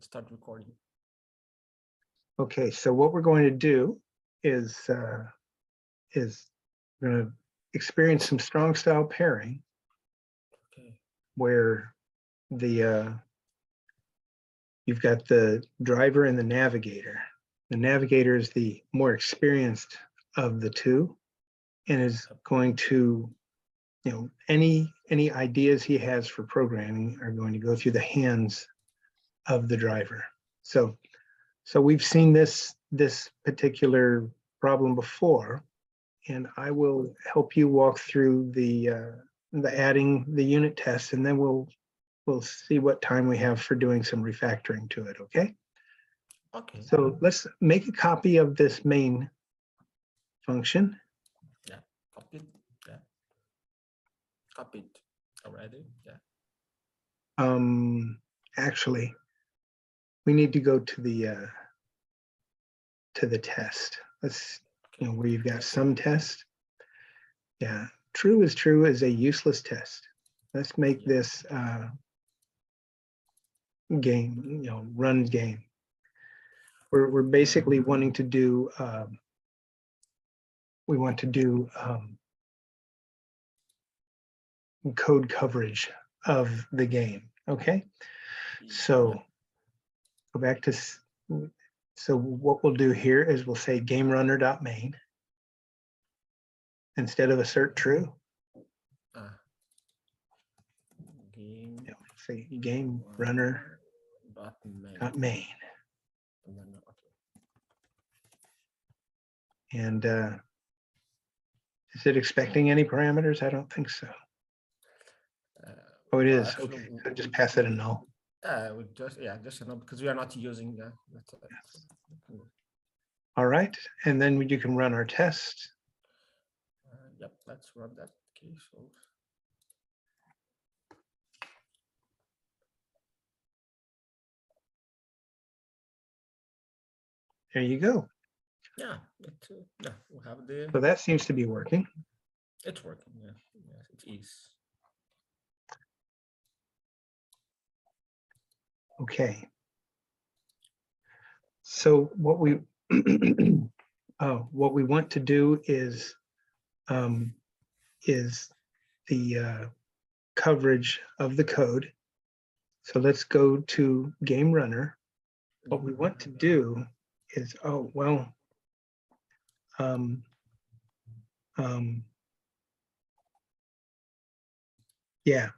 let's start recording. Okay, so what we're going to do is we're going to experience some strong style pairing, Okay. where the you've got the driver and the navigator. The navigator is the more experienced of the two, and is going to, any ideas he has for programming are going to go through the hands of the driver. So we've seen this particular problem before, and I will help you walk through the adding the unit tests, and then we'll see what time we have for doing some refactoring to it. Okay. Okay. So let's make a copy of this main function. Yeah. Copy it. Yeah. Copied already. Yeah. Actually, we need to go to the test. Let's, where you've got some test. Yeah, true is true is a useless test. Let's make this game, run game. We're basically wanting to do, we want to do code coverage of the game. Okay, so go back to, so what we'll do here is we'll say game runner.main instead of assert true. Say game runner .main. And is it expecting any parameters? I don't think so. Oh, it is. Actually, okay, so just pass it a null. We just a null, because we are not using that. All right, and then you can run our test. Yep, let's run that. Okay, so there you go. Yeah, we have the. So that seems to be working. It's working. Yeah, yes, it is. Okay. So what we what we want to do is the coverage of the code. So let's go to game runner. What we want to do is, yeah.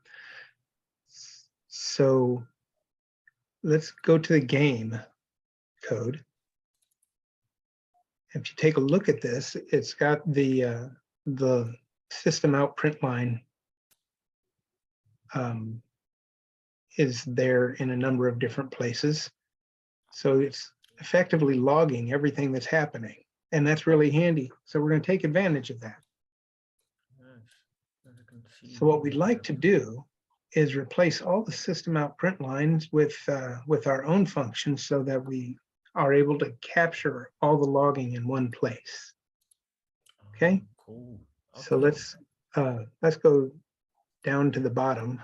So let's go to the game code. If you take a look at this, it's got the system out print line is there in a number of different places. So it's effectively logging everything that's happening, and that's really handy. So we're going to take advantage of that. So what we'd like to do is replace all the system out print lines with our own functions, so that we are able to capture all the logging in one place. Okay. Cool. Okay. So let's go down to the bottom,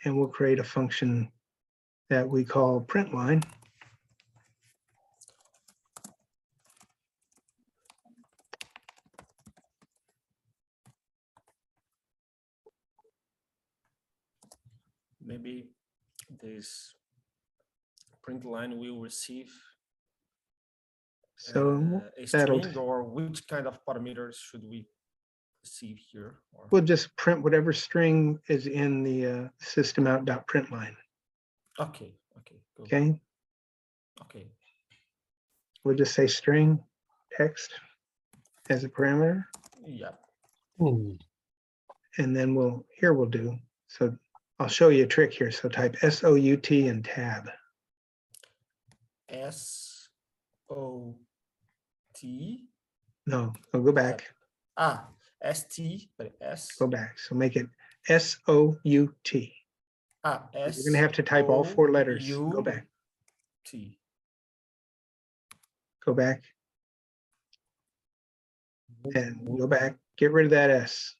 and we'll create a function that we call print line. Maybe this print line will receive a string, or which kind of parameters should we receive here? Or? We'll just print whatever string is in the system out.println line. Okay. Okay. Cool. Okay. Okay. We'll just say string text as a parameter. Yeah. And then we'll do. So I'll show you a trick here. So type SOUT and tab. SOT. No, go back. ST, but S. Go back. So make it SOUT. You're going to have to type all 4 letters. Go back. T. Go back. And go back. Get rid of that S.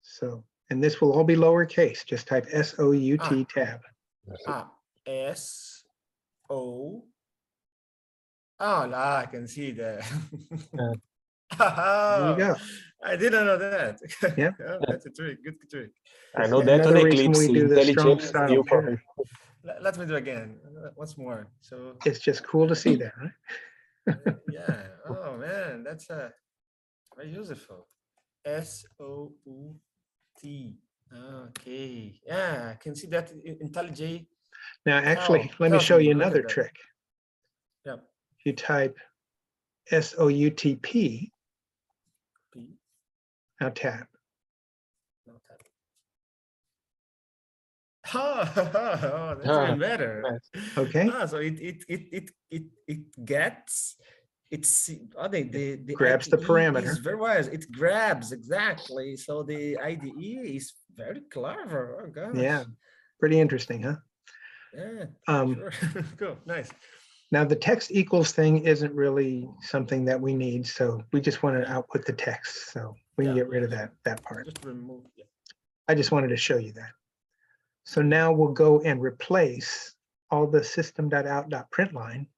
So, and this will all be lowercase. Just type SOUT tab. S O. Oh, la, I can see that. There you go. I didn't know that. Yep. Oh, that's a trick. Good trick. I know that's an Another reason eclipse we do the strong intelligence style new for pair. me. Let me do again. Once more. So It's just cool to see that, right? yeah. Oh man, that's very useful. SOUT. Okay. Yeah, I can see that IntelliJ. Now, actually, let me tells show me. you Look another at that. trick. Yeah. You type SOUTP, P. now tap. No tab. Oh, that's Ah, even better. nice. Okay. So it gets it's the Grabs the IDE parameter. is very wise. It grabs exactly. So the IDE is very clever. Oh gosh. Yeah, pretty interesting, huh? Yeah. Um, Sure. Cool. Nice. Now, the text equals thing isn't really something that we need, so we just want to output the text, so we can Yeah, get rid of yeah. that part. Just remove. Yeah. I just wanted to show you that. So now we'll go and replace all the system.out.println.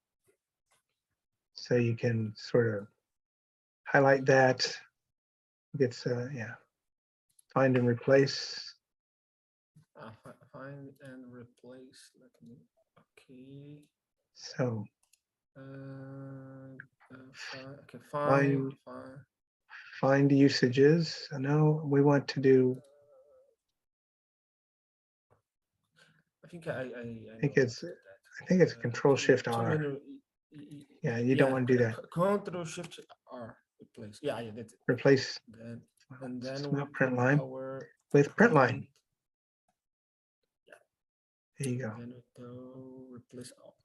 So you can sort of highlight that. It's yeah, find and replace. Find and replace. Let me. Okay. So Okay. Find. find usages. No, we want to do. I think I think know it's that. I think it's Control Shift Too R. many. Yeah, you don't want to do that. Control Shift R. Replace. Yeah, that's it. Replace And then it's we not put println our with println. print. Yeah. There you go. Then we go replace all.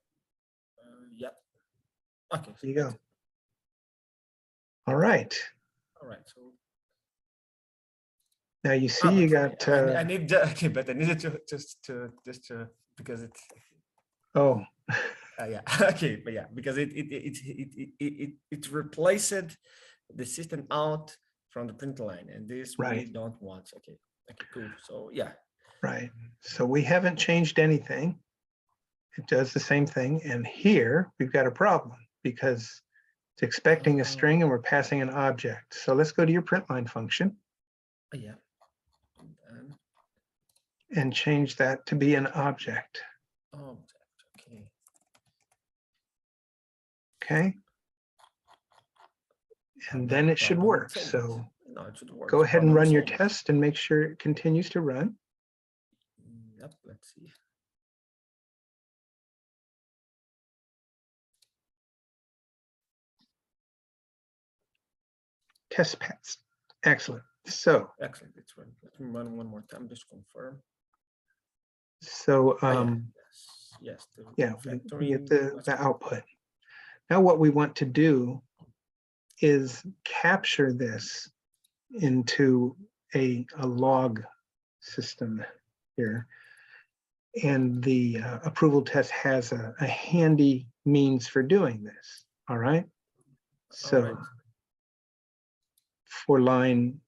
Yeah. Okay. So There you that's go. it. All right. All right. So Now you see you got. I need okay, but I needed to just to because it's. Oh. Yeah. Okay, but yeah, because it replaced the system out from the print line, and this we Right. don't want. Okay. Okay. Cool. So yeah. Right. So we haven't changed anything. It does the same thing. And here we've got a problem because it's expecting a string and we're passing an object. So let's go to your println function. Yeah. And change that to be an object. Okay. Okay. And then it should work. So no, it should work. go ahead and run your test and make sure it continues to run. Yep. Let's see. Test passed. Excellent. So excellent. It's run. Let me run one more time. Just confirm. So yes. Yeah, we get the output. Now what we want to do is capture this into a log system here. And the approval test has a handy means for doing this. All right. So for line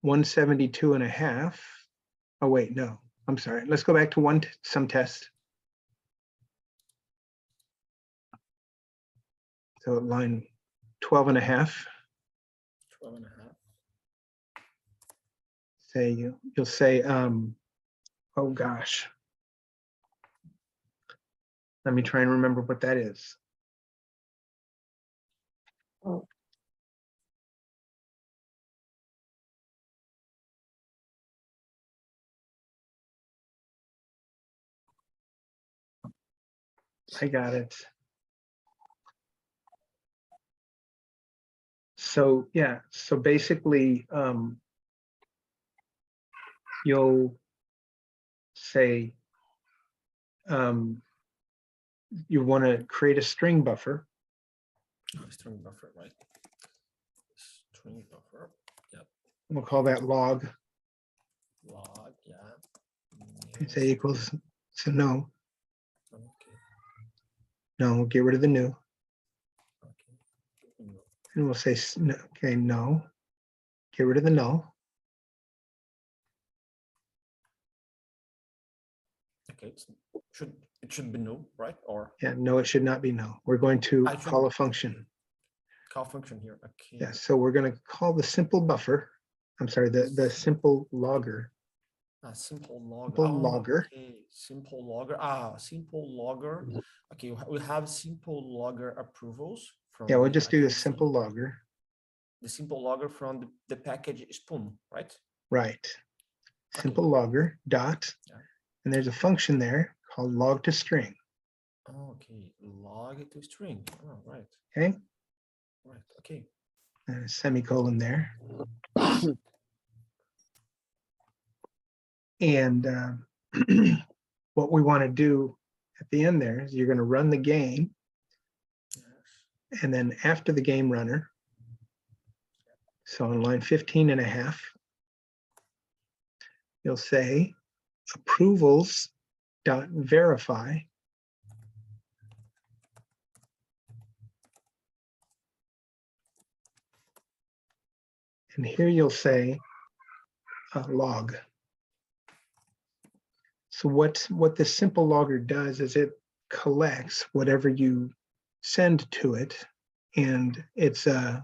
172.5. Oh, wait, no, I'm sorry. Let's go back to some test. So line 12.5. 12.5. Say you'll say, oh gosh. Let me try and remember what that is. Oh. I got it. So yeah, so basically you'll say you want to create a string buffer. String buffer, right? String buffer. Yep. We'll call that log. Log, yeah. And say equals, so no. Okay. No, we'll get rid of the new. Okay. And we'll say, okay, no. Get rid of the null. Okay. it should be no, right? Or Yeah, no, it should not be no. We're going to I should call a function. call function here. Okay. Yeah, so we're going to call the simple buffer. I'm sorry, the simple logger. A simple logger. Simple Oh, logger. okay. Simple logger. Simple logger. Okay, we have simple logger approvals from. Yeah, we'll just I do can the see simple logger. the simple logger from the package Spoon, right? Right. Simple Okay. logger dot, Yeah. and there's a function there called log to string. Okay, log it to string. Oh, right. Okay, Right. Okay. and a semicolon there. And what we want to do at the end there is you're going to run the game, Yes. and then after the game runner, so on line 15 and a half, you'll say approvals dot verify. And here you'll say log. So what this simple logger does is it collects whatever you send to it, and it's a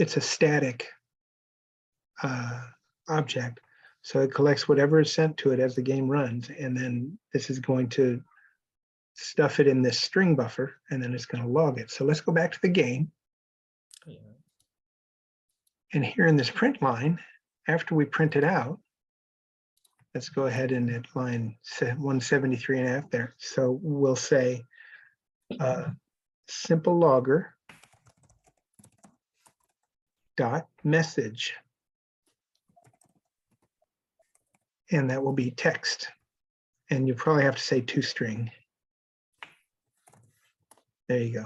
static object. So it collects whatever is sent to it as the game runs, and then this is going to stuff it in this string buffer, and then it's going to log it. So let's go back to the game. Yeah. And here in this print line, after we print it out, let's go ahead and at line 173 and a half there. So we'll say simple logger dot message, and that will be text. And you probably have to say toString. There you go.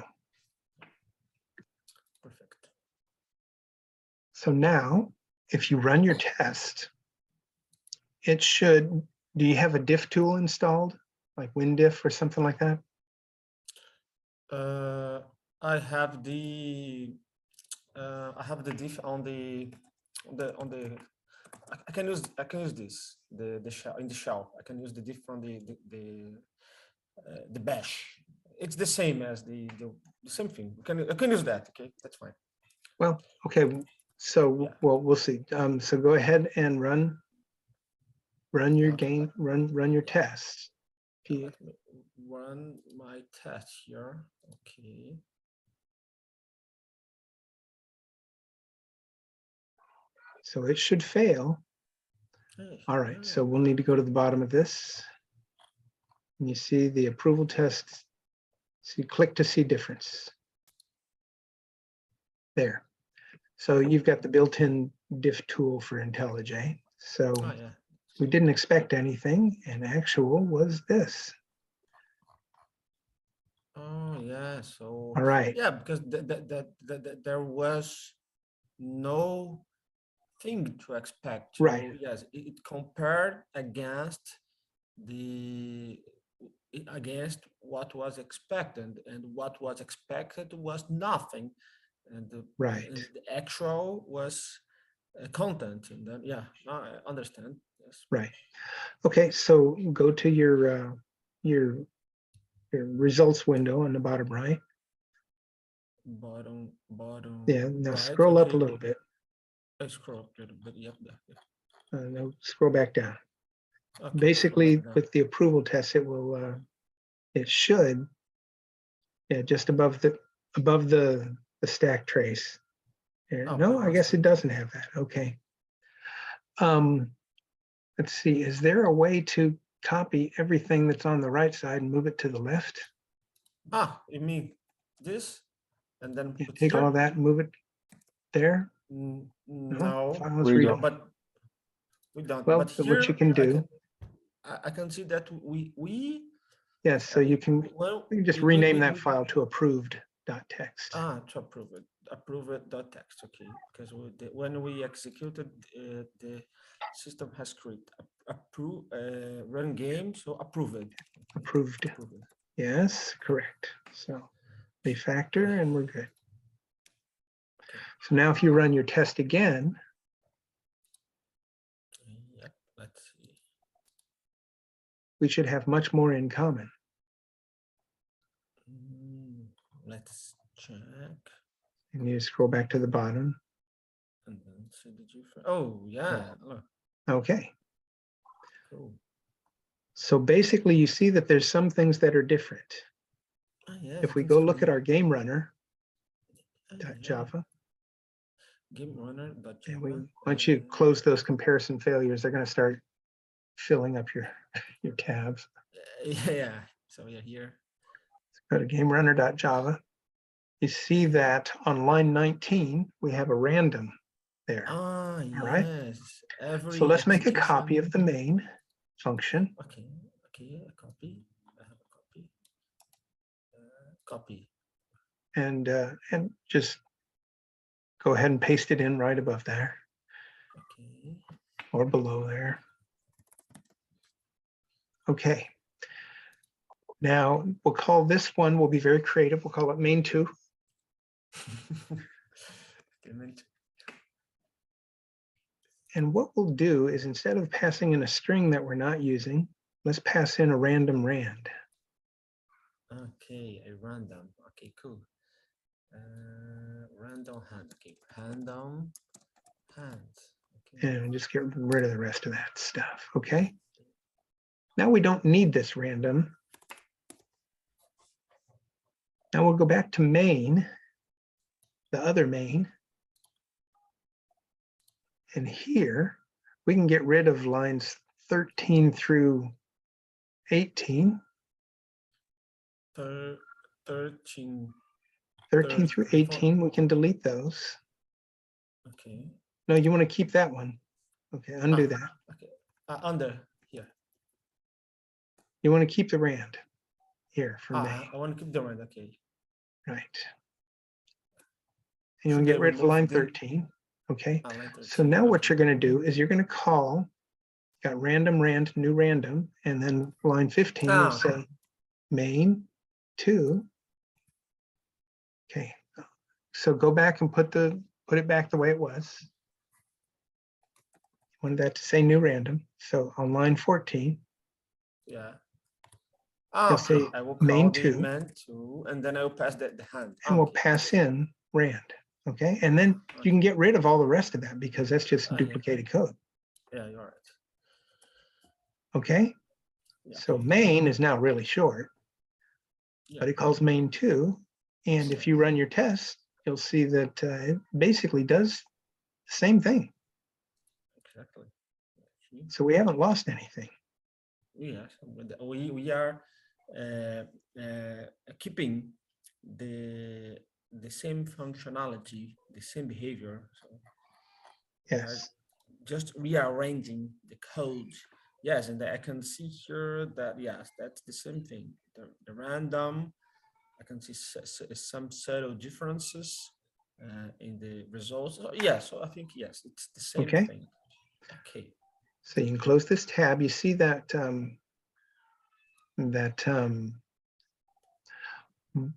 Perfect. So now, if you run your test, it should, do you have a diff tool installed, like WinDiff or something like that? I have the diff on the I can use this the shell in the shell. I can use the diff from the bash. It's the same as the same thing. I can use that. Okay, that's fine. Well, okay. So Yeah. well, we'll see. So go ahead and run your Okay. game, run your tests. Let me run my test here. Okay. So it should fail. Hey, All right. So we'll need to go to the bottom of this. And you see the approval test. So you click to see difference. There. So you've got the built-in diff tool for IntelliJ. So yeah. we didn't expect anything, and actual was this. Oh yeah. So All right. yeah, because there was no thing to expect. So, Right. yes, it compared against against what was expected, and what was expected was nothing, and Right. the actual was content, and then yeah, I understand. Yes. Right. Okay. So go to your results window on the bottom right. Bottom Yeah. Now right. scroll up a Okay. little bit. I scroll up a little bit. Yep. No, scroll back down. Okay, Basically, scroll back down. with the approval test, it should, yeah, just above the stack trace. Oh, No, I guess it see. doesn't have that. Okay. Let's see. Is there a way to copy everything that's on the right side and move it to the left? You mean this, and then Yeah, put take all here? that and move it there. No, Files read. but we don't. Well, But what you here can do, I can see that we yes, so you can just rename that file to approved.txt. to approve it dot text. Okay, because when we executed the system has created approve run game, so approve it. Approved. Approve it. Yes, correct. So refactor and we're good. Okay. So now if you run your test again, Yep. Let's see. we should have much more in common. Let's check. And you scroll back to the bottom. And then see the difference. Oh, yeah. Look. Okay. Cool. So basically, you see that there's some things that are different. Yeah, If we everything's go look at clear. our game runner, Yeah. Java, Game runner.java. and once you close those comparison failures, they're going to start filling up your tabs. Yeah. So yeah, here. Go to gamerunner.java. You see that on line 19, we have a random there. Ah, All right. yes. Every So let's make a execution. copy of the main function. Okay. A copy. I have a copy. Copy. And just go ahead and paste it in right above there. Okay. Or below there. Okay. Now we'll call this one, we'll be very creative. We'll call it main2. And what we'll do is instead of passing in a string that we're not using, let's pass in a random rand. Okay, a random. Okay, cool. Random hand. Okay, random hands. Okay. And just get rid of the rest of that stuff. Okay. Now we don't need this random. Now we'll go back to main, the other main. And here we can get rid of lines 13 through 18. 13 through 18, we can delete those. Okay. No, you want to keep that one. Okay, undo that. Okay. Under here. You want to keep the rand here for main. I want to keep the rand. Okay. Right. And you want to get rid of line 13. Okay. So now what you're going to do is you're going to call, got random rand, new random, and then line 15 you'll say main2. Okay. So go back and put it back the way it was. You wanted that to say new random. So on line 14. Yeah. You'll say I will call main2. main2, and then I will pass the hand. And we'll pass in rand. Okay. And then you can get rid of all the rest of that because that's just duplicated code. Yeah, you're right. Okay. Yeah. So main is now really short, but it calls main2. And if you run your test, you'll see that it basically does the same thing. Exactly. So we haven't lost anything. Yes, we are keeping the same functionality, the same behavior. So yes, just rearranging the code. Yes, and I can see here that yes, that's the same thing. The random. I can see some subtle differences in the results. So, yeah, so I think yes, it's the same thing. Okay. So you can close this tab. You see that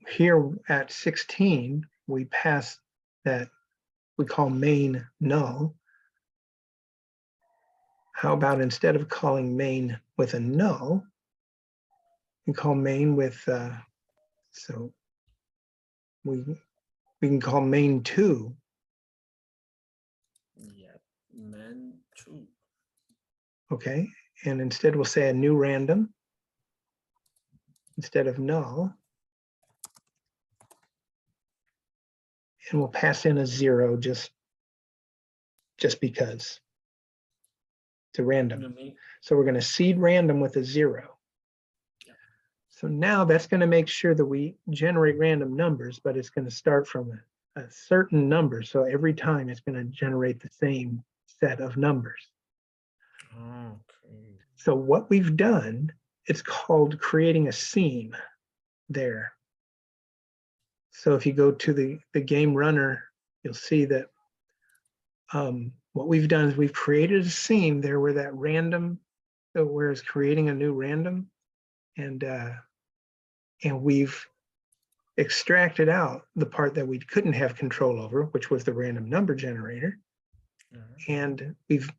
here at 16, we pass that we call main null. How about instead of calling main with a null, we call main with, so we can call main2. Yeah, main2. Okay, and instead we'll say a new random instead of null. And we'll pass in a 0 just because to random. So we're going to seed random with a 0. Yeah. So now that's going to make sure that we generate random numbers, but it's going to start from a certain number. So every time it's going to generate the same set of numbers. Okay. So what we've done, it's called creating a seam there. So if you go to the game runner, you'll see that what we've done is we've created a seam there where that random, where it's creating a new random, and we've extracted out the part that we couldn't have control over, which was the random number generator. And we've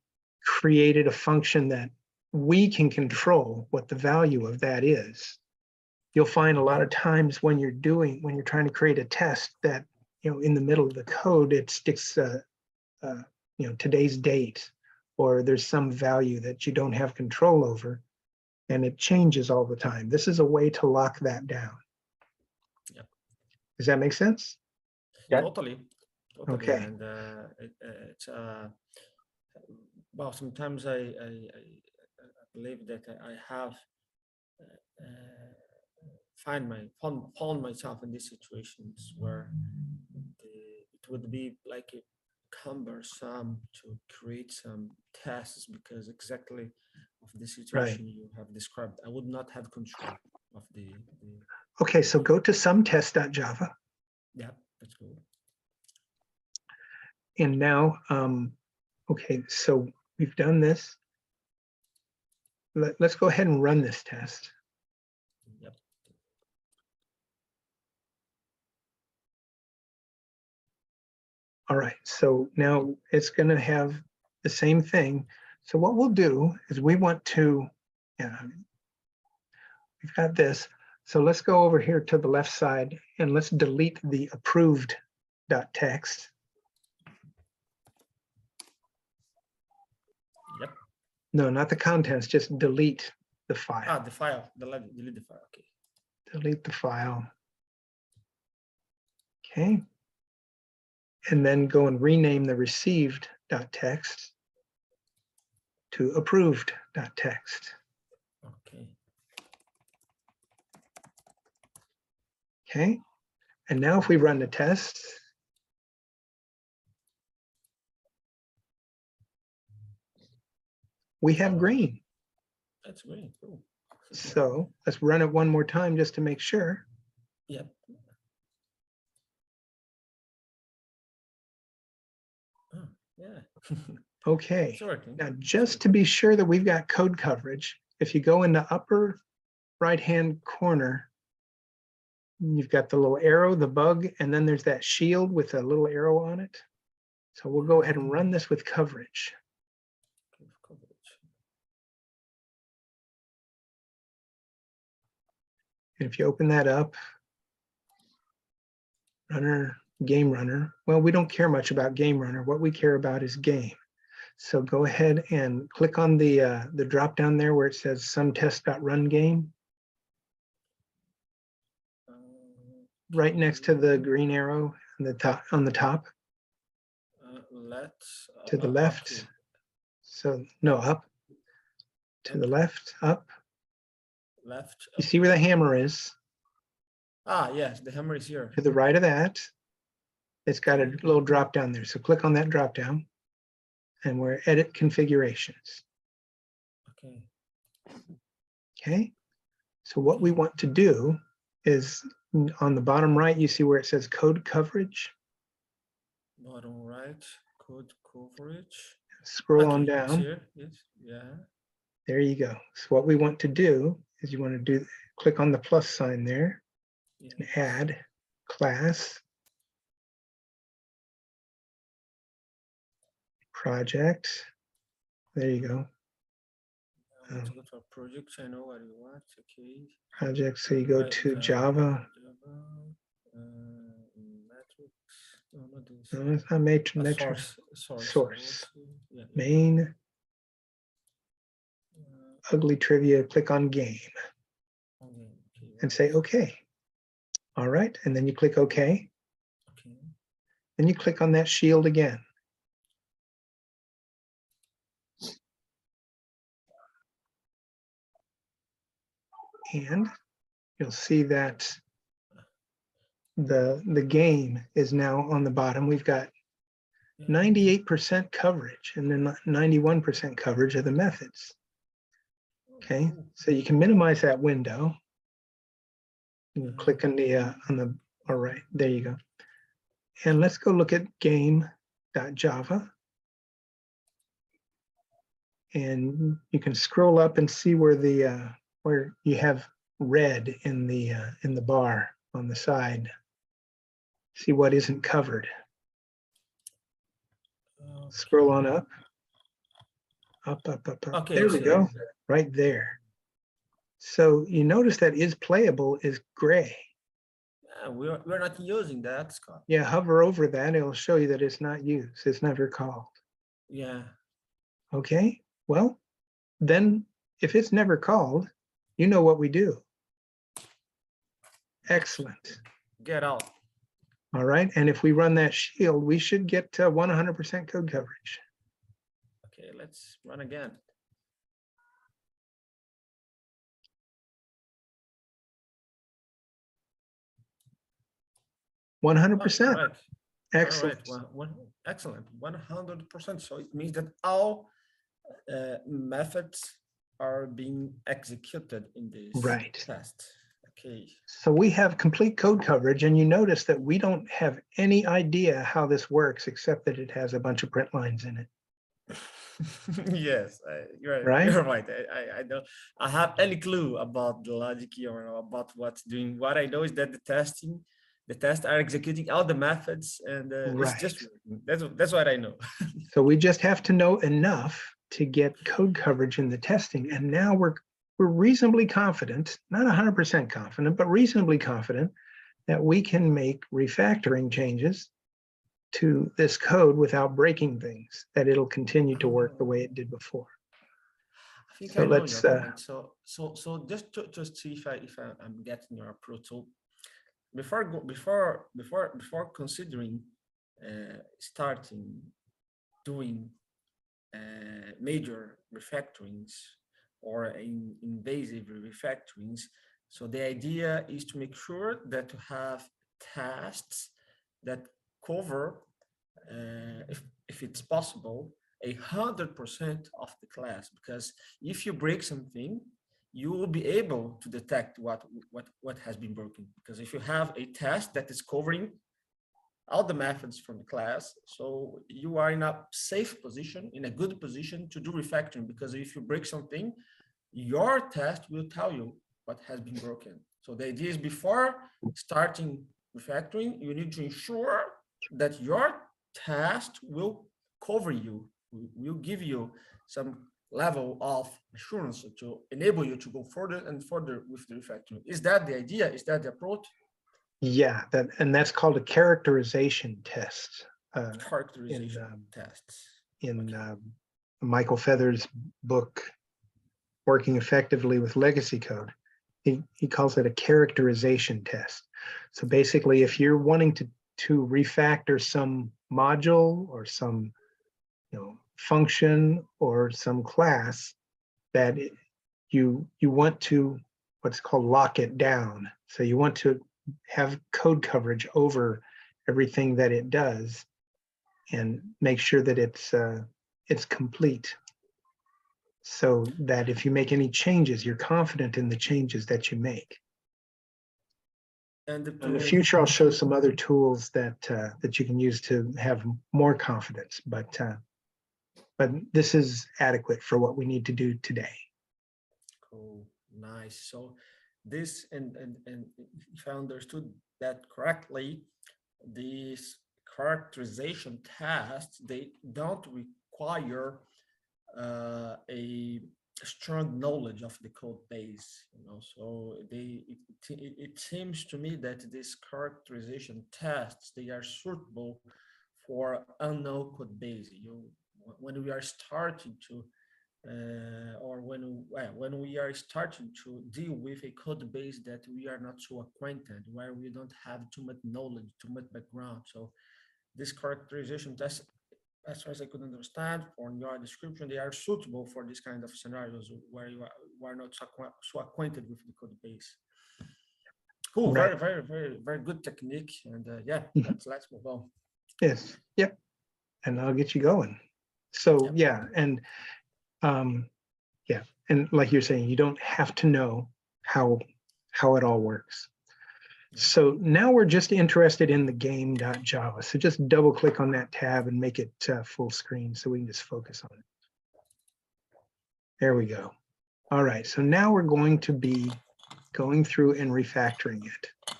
created a function that we can control what the value of that is. You'll find a lot of times when you're trying to create a test that, in the middle of the code, it sticks, today's date, or there's some value that you don't have control over, and it changes all the time. This is a way to lock that down. Yep. Does that make sense? Yeah. Totally. Okay. And it's well, sometimes I believe that I have found myself in these situations where it would be like cumbersome to create some tests, because exactly of the situation you have described, I would not have control of the Okay, so go to sometest.java. Yeah, that's cool. And now, okay, so we've done this. Let's go ahead and run this test. Yep. All right, so now it's going to have the same thing. So what we'll do is we want to, we've got this. So let's go over here to the left side and let's delete the approved.txt. Yep. No, not the contents, just delete the file. The file, delete the file, okay. Delete the file. Okay. And then go and rename the received.txt to approved.txt. Okay. Okay. And now if we run the test, we have green. That's green, cool. So let's run it one more time just to make sure. Yep. Oh, yeah. Okay. Working. Now, just to be sure that we've got code coverage, if you go in the upper right-hand corner, you've got the little arrow, the bug, and then there's that shield with a little arrow on it. So we'll go ahead and run this with coverage. And if you open that up, runner, game runner, well, we don't care much about game runner. What we care about is game. So go ahead and click on the drop down there where it says sometest.run game. Right next to the green arrow on the top. To the left. Okay. So no, up. To the left, up. Left. You see where the hammer is? Yes, the hammer is here. To the right of that, it's got a little drop down there. So click on that drop down, and we're edit configurations. Okay. Okay. So what we want to do is on the bottom right, you see where it says code coverage. Bottom right, code coverage. Scroll on down. Here. Yes. Yeah. There you go. So what we want to do is you want to click on the plus sign there, yes, and add class, project. There you go. To go to our projects, I know what you want. Okay. Project. So you go to Java. Metrics. No, not this. No, it's not metrics. Source. Yeah. Main. Ugly trivia. Click on game. Okay. And say OK. All right. And then you click OK. Okay. Then you click on that shield again. And you'll see that the game is now on the bottom. We've got 98% coverage and then 91% coverage of the methods. Okay, so you can minimize that window. You can click on the all right, there you go. And let's go look at game.java. And you can scroll up and see where where you have red in the bar on the side. See what isn't covered. Okay. Scroll on up. Up. Okay, there we go. right there. So you notice that is playable is gray. Yeah, we're not using that, Scott. Yeah, hover over that, it'll show you that it's not used, it's never called. Yeah. Okay, well, then if it's never called, you know what we do. Excellent. Get out. All right, and if we run that shield, we should get 100% code coverage. Okay, let's run again. Oh, 100%. right. Excellent. All right. Excellent. 100%. So it means that all methods are being executed in this Right. test. Okay. So we have complete code coverage, and you notice that we don't have any idea how this works except that it has a bunch of print lines in it. Yes, Right? you're right. I don't I have any clue about the logic or about what's doing. What I know is that the tests are executing all the methods, and it's Right. just working. That's what I know. So we just have to know enough to get code coverage in the testing. And now we're reasonably confident, not 100% confident, but reasonably confident that we can make refactoring changes to this code without breaking things, that it'll continue to work the way it did before. I think So I know your let's, point. So just to see I'm getting your approach. So before considering starting doing major refactorings or invasive refactorings. So the idea is to make sure that you have tests that cover, if it's possible, 100% of the class. Because if you break something, you will be able to detect what has been broken. Because if you have a test that is covering all the methods from the class. So you are in a safe position, in a good position to do refactoring, because if you break something, your test will tell you what has been broken. So the idea is before starting refactoring, you need to ensure that your test will cover you, will give you some level of assurance to enable you to go further and further with the refactoring. Is that the idea? Is that the approach? yeah, and that's called a characterization test. Characterization tests. In Okay. Michael Feather's book, Working Effectively with Legacy Code, he calls it a characterization test. So basically, if you're wanting to refactor some module or some function or some class that you want to what's called lock it down. So you want to have code coverage over everything that it does and make sure that it's complete, so that if you make any changes, you're confident in the changes that you make. And In the future, I'll show some other tools that you can use to have more confidence, but this is adequate for what we need to do today. Cool, nice. So this and if I understood that correctly, these characterization tests, they don't require a strong knowledge of the code base, so it seems to me that these characterization tests, they are suitable for unknown code base. When we are starting to or when we are starting to deal with a code base that we are not so acquainted, where we don't have too much knowledge, too much background. So this characterization test, as far as I could understand from your description, they are suitable for this kind of scenarios where you are not so acquainted with the code base. Cool, right. very good technique. And yeah, let's move on. Yes, yep. And I'll get you going. So Yep. yeah, and yeah, and like you're saying, you don't have to know how it all works. So now we're just interested in the game.java. So just double click on that tab and make it full screen so we can just focus on it. There we go. All right, so now we're going to be going through and refactoring it.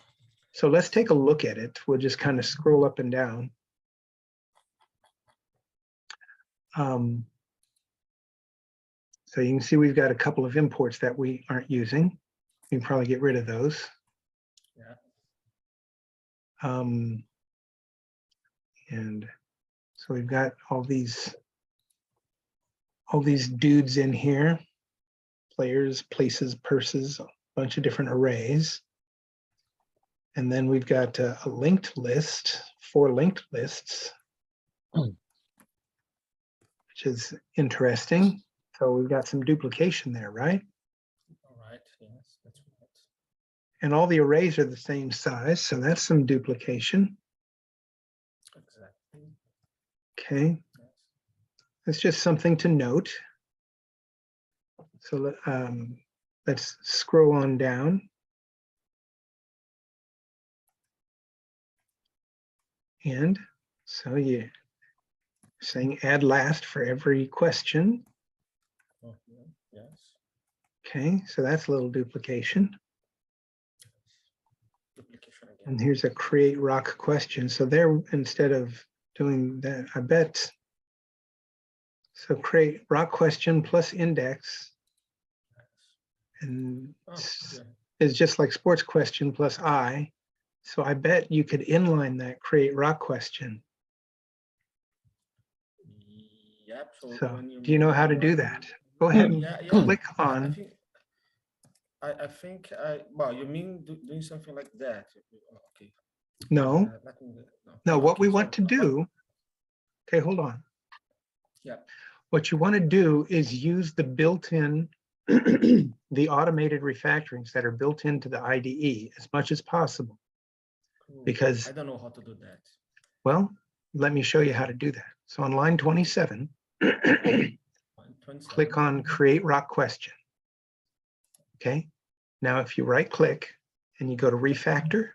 So let's take a look at it. We'll just kind of scroll up and down. So you can see we've got a couple of imports that we aren't using. We can probably get rid of those. Yeah. And so we've got all these dudes in here, players, places, purses, a bunch of different arrays. And then we've got a linked list, 4 linked lists, which is interesting. So we've got some duplication there, right? All right. Yes, that's right. And all the arrays are the same size, so that's some duplication. Exactly. Okay, Yes. that's just something to note. So let's scroll on down. And so you're saying add last for every question. Oh, yeah. Yes. Okay, so that's a little duplication. Duplication again. And here's a create rock question. So there, instead of doing that, I bet, so create rock question plus index, and is just like sports question plus I. So I bet you could inline that create rock question. Yep. So So when you do you know how to do that? Go ahead and click on. I think well, you mean doing something like that? Okay. No, no, what we want to do, okay, hold on. Yeah. What you want to do is use the built-in, the automated refactorings that are built into the IDE as much as possible. Cool. Because I don't know how to do that. Well, let me show you how to do that. So on line 27, click on create rock question. Okay. Now, if you right click and you go to refactor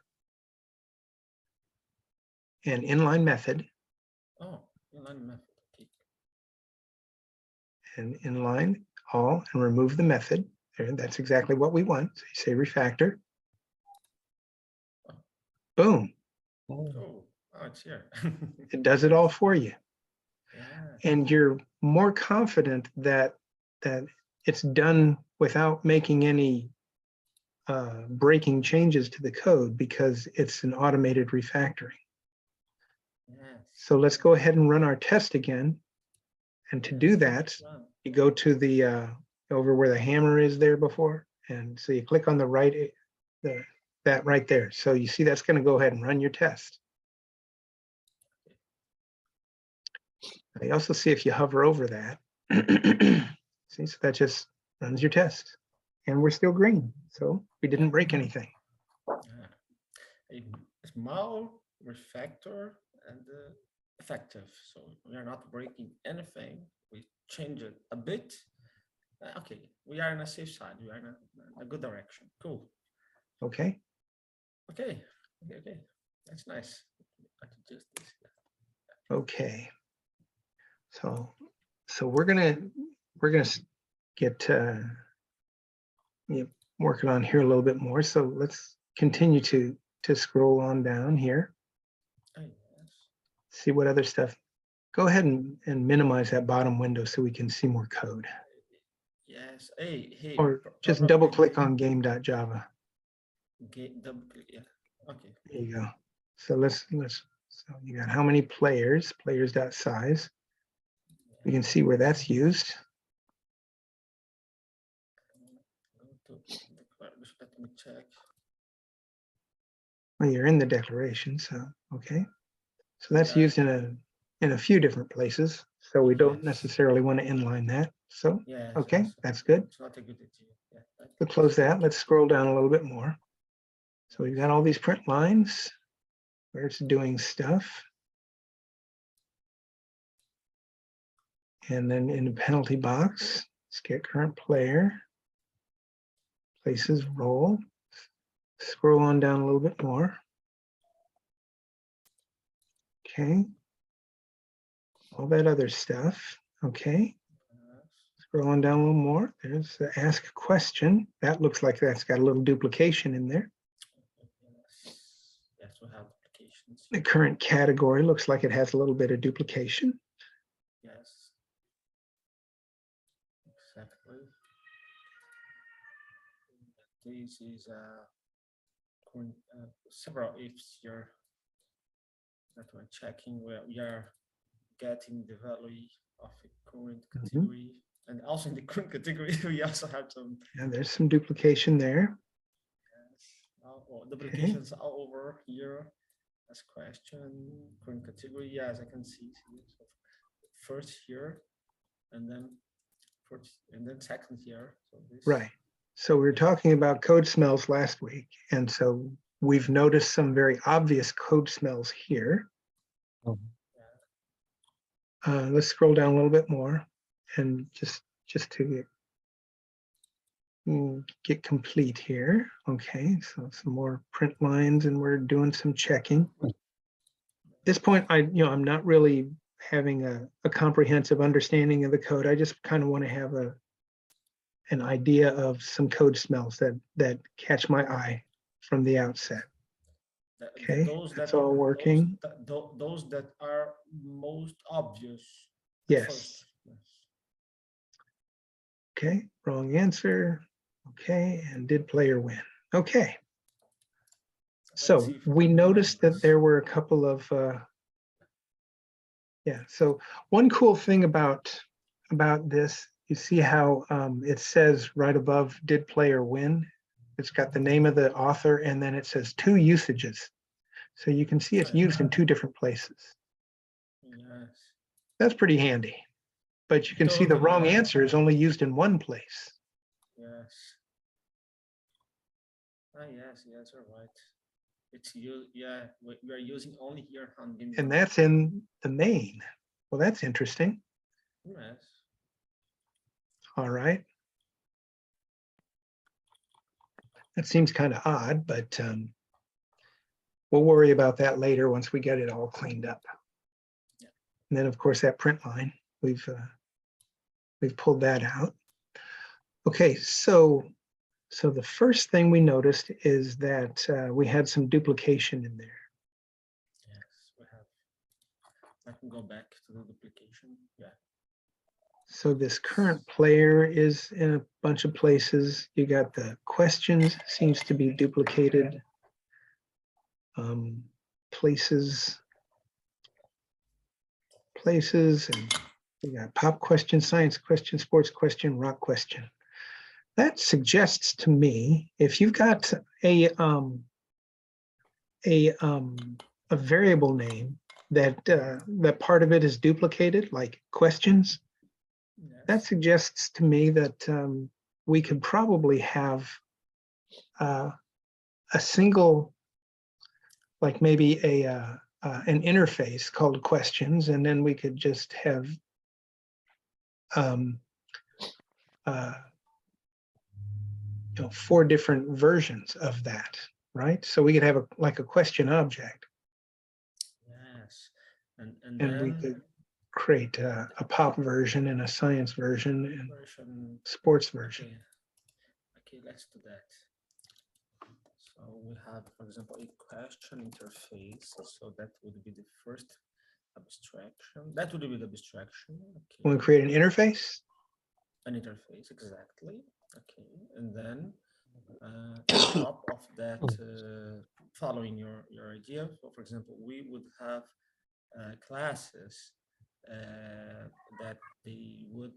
and inline method. Oh, inline method. Okay. And inline all and remove the method. There, that's exactly what we want. So you say refactor. Oh. Boom. Oh, it's here. It does it all for you. Yeah. And you're more confident that it's done without making any breaking changes to the code because it's an automated refactoring. Yes. So let's go ahead and run our test again. And to do that, you go to the over where the hammer is there before. And so you click on the right, that right there. So you see that's going to go ahead and run your test. You also see if you hover over that. See, so that just runs your test. And we're still green. So we didn't break anything. A small refactor and effective. So we are not breaking anything. We change it a bit. Okay, we are in a safe side. We are in a good direction. Cool. Okay. Okay. That's nice. I can just this. Okay. So we're gonna get working on here a little bit more. So let's continue to scroll on down here. Oh, yes. See what other stuff. Go ahead and minimize that bottom window so we can see more code. Yes. Hey. Or just double click on game.java. Double click. Yeah. Okay. There you go. So so you got how many players, players.size. You can see where that's used. Let me check. Well, you're in the declaration, so okay. So that's used in a few different places. So we don't necessarily want to inline that. So okay, that's good. It's not a good idea. Yeah, we'll close that. Let's scroll down a little bit more. So we've got all these print lines where it's doing stuff. And then in the penalty box, let's get current player, places role. Scroll on down a little bit more. Okay. All that other stuff. Okay. Scroll on down a little more. There's the ask a question. That looks like that's got a little duplication in there. Yes, we have duplications. The current category looks like it has a little bit of duplication. Yes. Exactly. this is several ifs here that we're checking where we are getting the value of a current category. And also in the current category, we also have some. And there's some duplication there. Yes. Duplications all over here. As question, current category. Yes, I can see. So first here, and then first, and then second here. So this. Right. So we were talking about code smells last week, and so we've noticed some very obvious code smells here. Let's scroll down a little bit more, and just to get complete here. Okay, so some more print lines, and we're doing some checking. At this point, I'm not really having a comprehensive understanding of the code. I just kind of want to have an idea of some code smells that catch my eye from the outset. Okay, that's all working. Those that are most obvious. Yes. First. Yes. Okay, wrong answer. Okay, and did player win? Okay. So we noticed that there were a couple of, so one cool thing about this, you see how it says right above did player win? It's got the name of the author and then it says 2 usages. So you can see it's used in 2 different places. Yes. That's pretty handy. But you can see the wrong answer is only used in 1 place. Yes. Yes, you're right. It's you, we are using only here on game. And that's in the main. Well, that's interesting. Yes. All right. That seems kind of odd, but we'll worry about that later once we get it all cleaned up. Yeah. And then, of course, that print line, we've pulled that out. Okay, so the first thing we noticed is that we had some duplication in there. Yes, we have. I can go back to the duplication. Yeah. So this current player is in a bunch of places. You got the questions seems to be duplicated. Places, and we got pop question, science question, sports question, rock question. That suggests to me, if you've got a variable name that part of it is duplicated, like questions, yes, that suggests to me that we could probably have a single, like maybe an interface called questions, and then we could just have you know, 4 different versions of that, right? So we could have like a question object. Yes, and then we could create a pop version and a science version and sports version. Okay, let's do that. So we have, for example, a question interface. So that would be the first abstraction. That would be the abstraction. Okay. Want to create an interface? An interface, exactly. Okay, and then on top of that, following your idea, so for example, we would have classes that they would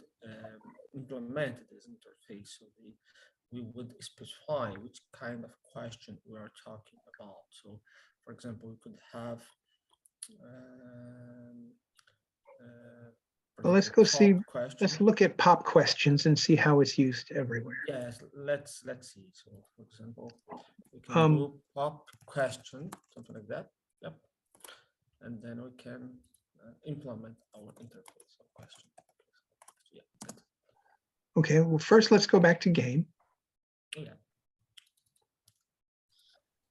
implement this interface. So we would specify which kind of question we are talking about. So, for example, we could have well, let's go see. Let's look at pop questions and see how it's used everywhere. Yes, let's see. So, for example, we can do pop question, something like that. Yep, and then we can implement our interface of question. Yeah. Okay. Well, first let's go back to game. Yeah.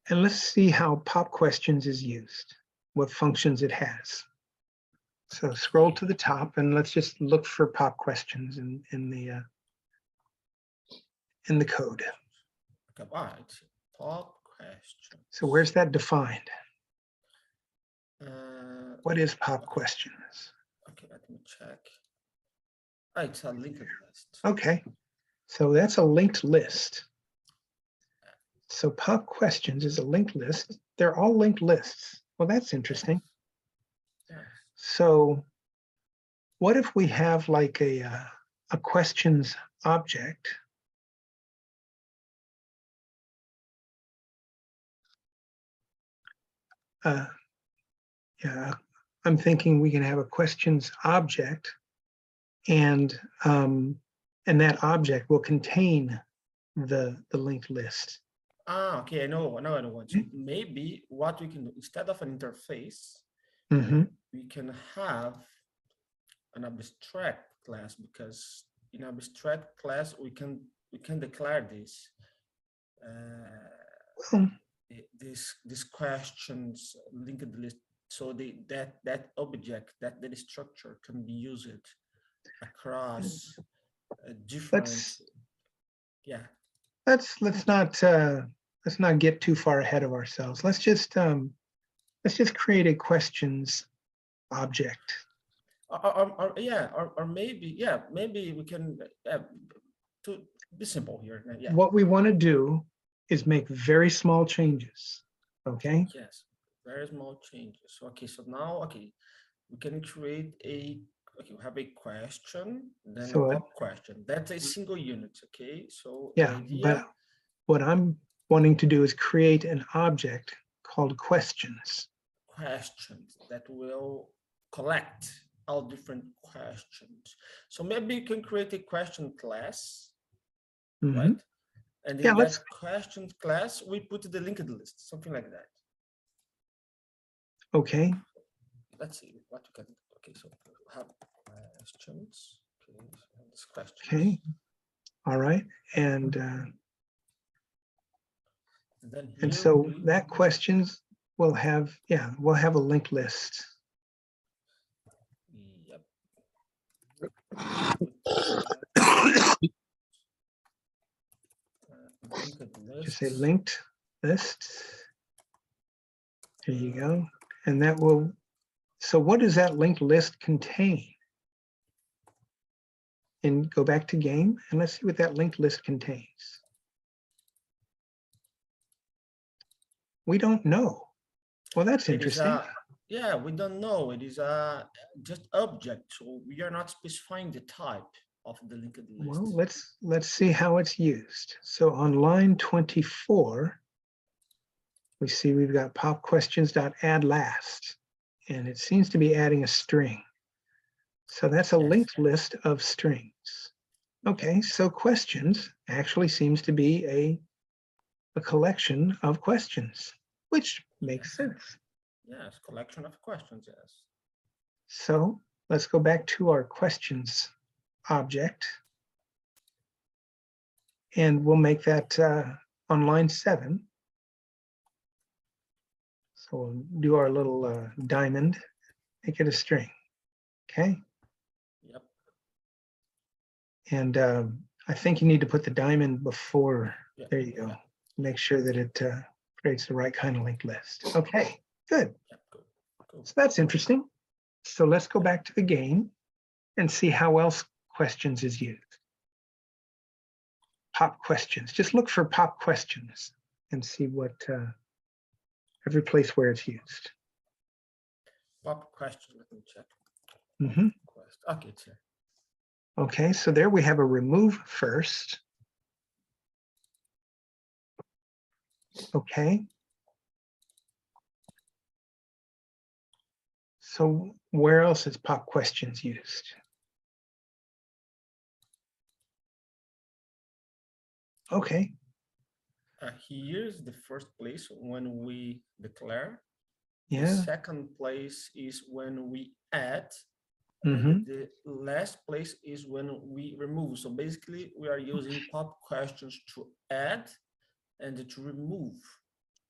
And let's see how pop questions is used. What functions it has. So scroll to the top and let's just look for pop questions in the code. Okay, right. Pop question. So where's that defined? What is pop questions? Okay, let me check. Oh, it's a linked list. Okay, so that's a linked list. So pop questions is a linked list. They're all linked lists. Well, that's interesting. Yes. So what if we have like a questions object? Yeah, I'm thinking we can have a questions object, and that object will contain the linked list. Ah, okay, I know what. So maybe what we can do, instead of an interface, Mm-hmm. we can have an abstract class, because in abstract class we can declare this Well, these questions linked list, so that object, that structure can be used across different, let's yeah. let's not get too far ahead of ourselves. Let's just create a questions object. Or maybe, maybe we can to be simple here, yeah. What we want to do is make very small changes. Okay. Yes, very small changes. Okay, so now, okay, we can create a, okay, we have a question, then a So pop question. That's a single unit, okay? So the yeah, but idea, what I'm wanting to do is create an object called questions. questions that will collect all different questions. So maybe you can create a question class, Mm-hmm. right? And Yeah, in let's. that question class, we put the linked list, something like that. Okay. Let's see what we can do. Okay, so we have questions. Okay, so this questions. Okay. All right. And then And here so we, that questions will have, yeah, we'll have a linked list. yep. Linked Just say lists. linked list. There you go. And that will, so what does that linked list contain? And go back to game and let's see what that linked list contains. We don't know. Well, that's It is interesting. a, yeah, we don't know. It is a just object, so we are not specifying the type of the linked list. Well, let's see how it's used. So on line 24, we see we've got pop questions.add last, and it seems to be adding a string. So that's a Yes. linked list of strings. Okay, so questions actually seems to be a collection of questions, which makes Yes. sense. Yes, collection of questions, yes. So let's go back to our questions object, and we'll make that on line 7. So we'll do our little diamond, make it a string. Okay. Yep. And I think you need to put the diamond before. Yeah. There you go. Yeah. Make sure that it creates the right kind of linked list. Okay, good. Yep. Cool. Cool. So that's interesting. So let's go back to the game and see how else questions is used. Pop questions. Just look for pop questions and see what every place where it's used. Pop question, let me check. Mm-hmm. Okay, it's here. Okay, so there we have a remove first. Okay. So where else is pop questions used? Okay. Here's the first place when we declare. Yeah. The second place is when we add. Mm-hmm. And the last place is when we remove. So basically, we are using pop questions to add and to remove,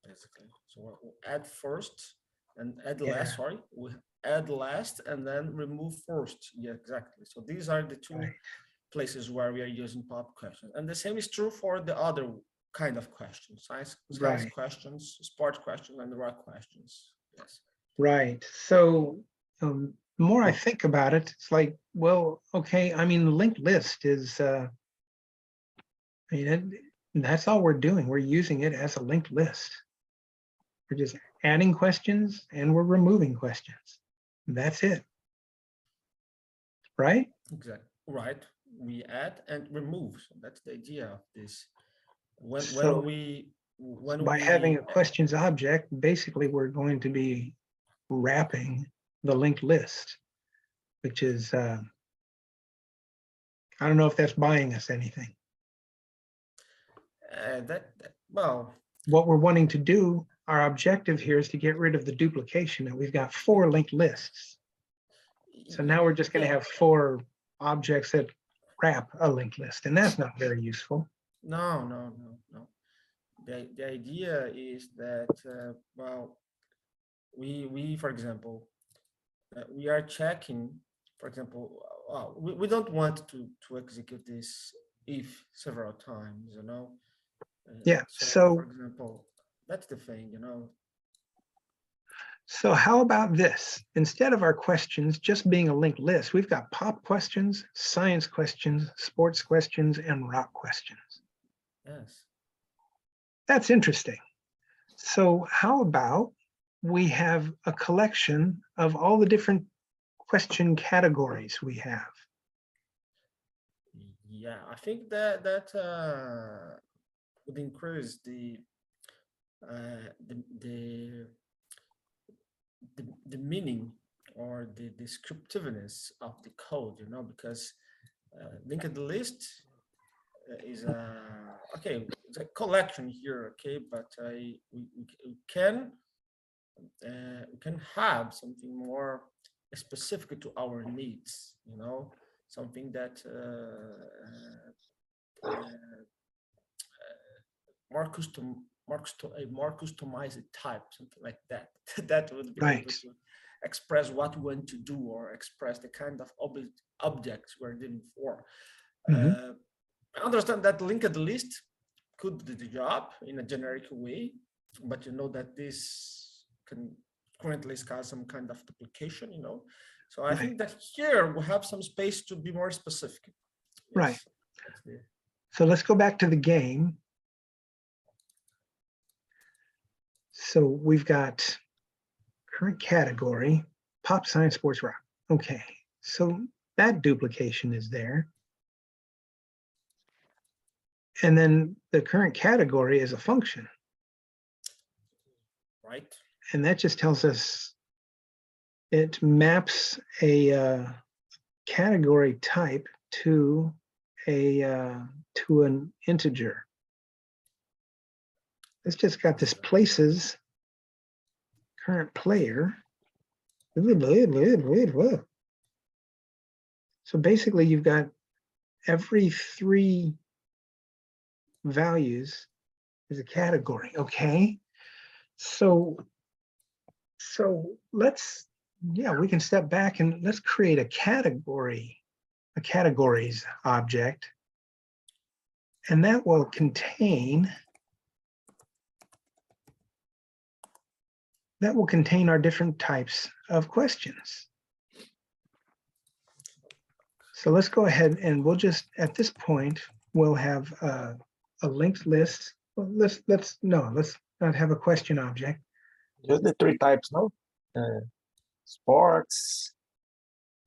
basically. So we'll add first and add last, sorry. We add last and then remove first. Yeah, exactly. So these are the two places where we are using pop questions. And the same is true for the other kind of questions, science questions, sport questions, and rock questions. Yes. Right. So the more I think about it, it's like, well, okay, I mean, the linked list is, I mean, And that's all we're doing. We're using it as a linked list. We're just adding questions and we're removing questions. That's it. Right? Exactly. Right. We add and remove. So that's the idea of this. When So, when we so when by having a we questions object, basically we're going to be wrapping the linked list, which is, I don't know if that's buying us anything. well, What we're wanting to do, our objective here is to get rid of the duplication, and we've got 4 linked lists. So now we're just going to yeah, have 4 objects that wrap a linked list, and that's not very useful. no. The idea is that well, we for example, we are checking, for example, we don't want to execute this if several times, you know. Yeah. So, for So example, that's the thing, you know. so how about this? Instead of our questions just being a linked list, we've got pop questions, science questions, sports questions, and rock questions. Yes. That's interesting. So how about we have a collection of all the different question categories we have? Yeah, I think that would increase the the meaning or the descriptiveness of the code, you know, because linked list is a okay, it's a collection here, okay, but we can have something more specific to our needs, you know, something that uh, a more customized type, something like that. That would be Right. able to express what we want to do or express the kind of objects we're dealing for. Mhm. I understand that linked list could do the job in a generic way, but you know that this can currently cause some kind of duplication, you know. So I Right. think that here we have some space to be more specific. Right. Yes, that's the So let's go back to the game. So we've got current category, pop, science, sports, rock. Okay. So that duplication is there. And then the current category is a function. right. And that just tells us it maps a category type to to an integer. It's just got this places current player. So basically you've got every 3 values is a category. Okay. So let's, yeah, we can step back and let's create a categories object, and that will contain our different types of questions. So let's go ahead and we'll just, at this point, we'll have a linked list. Well, let's not have a question object. Just the 3 types, no? Sports.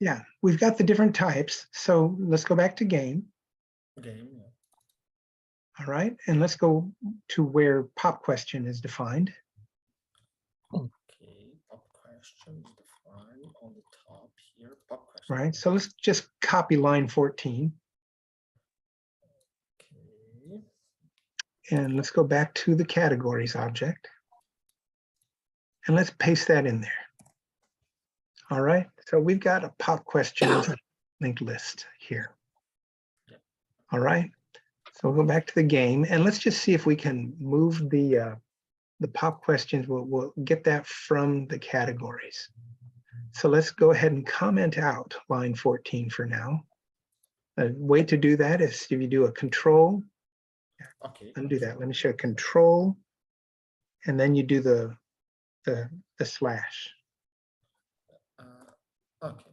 Yeah, we've got the different types. So let's go back to game. Game. Yeah. All right, and let's go to where pop question is defined. Okay, pop questions defined on the top here. Pop question. Right, so let's just copy line 14. Okay. And let's go back to the categories object. And let's paste that in there. All right, so we've got a pop questions linked list here. All right, so we'll go back to the game and let's just see if we can move the pop questions. We'll get that from the categories. So let's go ahead and comment out line 14 for now. A way to do that is if you do a control, Okay. undo that. Let me show control, and then you do the slash. Okay.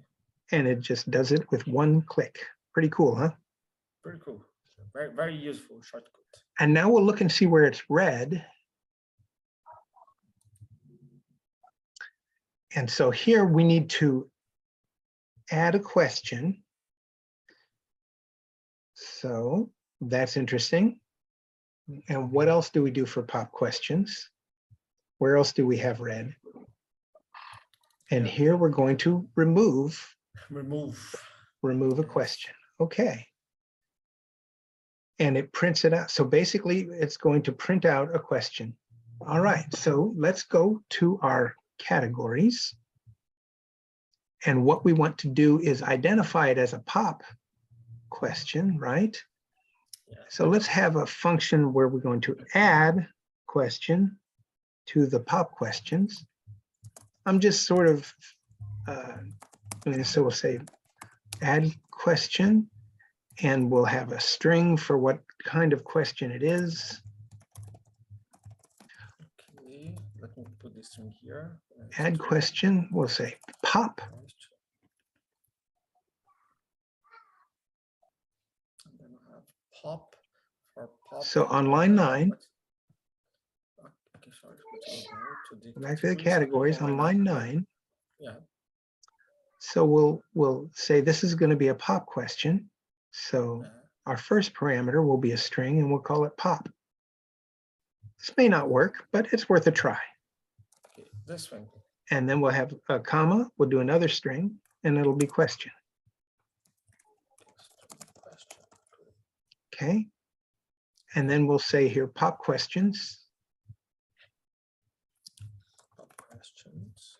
And it just does it with one click. Pretty cool, huh? Pretty cool. Very, very useful shortcut. And now we'll look and see where it's red. And so here we need to add a question. So that's interesting. And what else do we do for pop questions? Where else do we have red? And Yeah. here we're going to remove a question. Okay. And it prints it out. So basically it's going to print out a question. All right, so let's go to our categories. And what we want to do is identify it as a pop question, right? Yeah. So let's have a function where we're going to add question to the pop questions. I'm just sort of, so we'll say add question, and we'll have a string for what kind of question it is. Okay, let me put this in here. Add question, we'll say pop. And then I have pop for pop. So on line 9, okay, sorry, let's go to the back to the categories on line 9. Yeah. So we'll say this is going to be a pop question. So our first parameter will be a string, and we'll call it pop. This may not work, but it's worth a try. Okay, this one. And then we'll have a comma, we'll do another string, and it'll be question. Okay. And then we'll say here pop questions. Pop questions.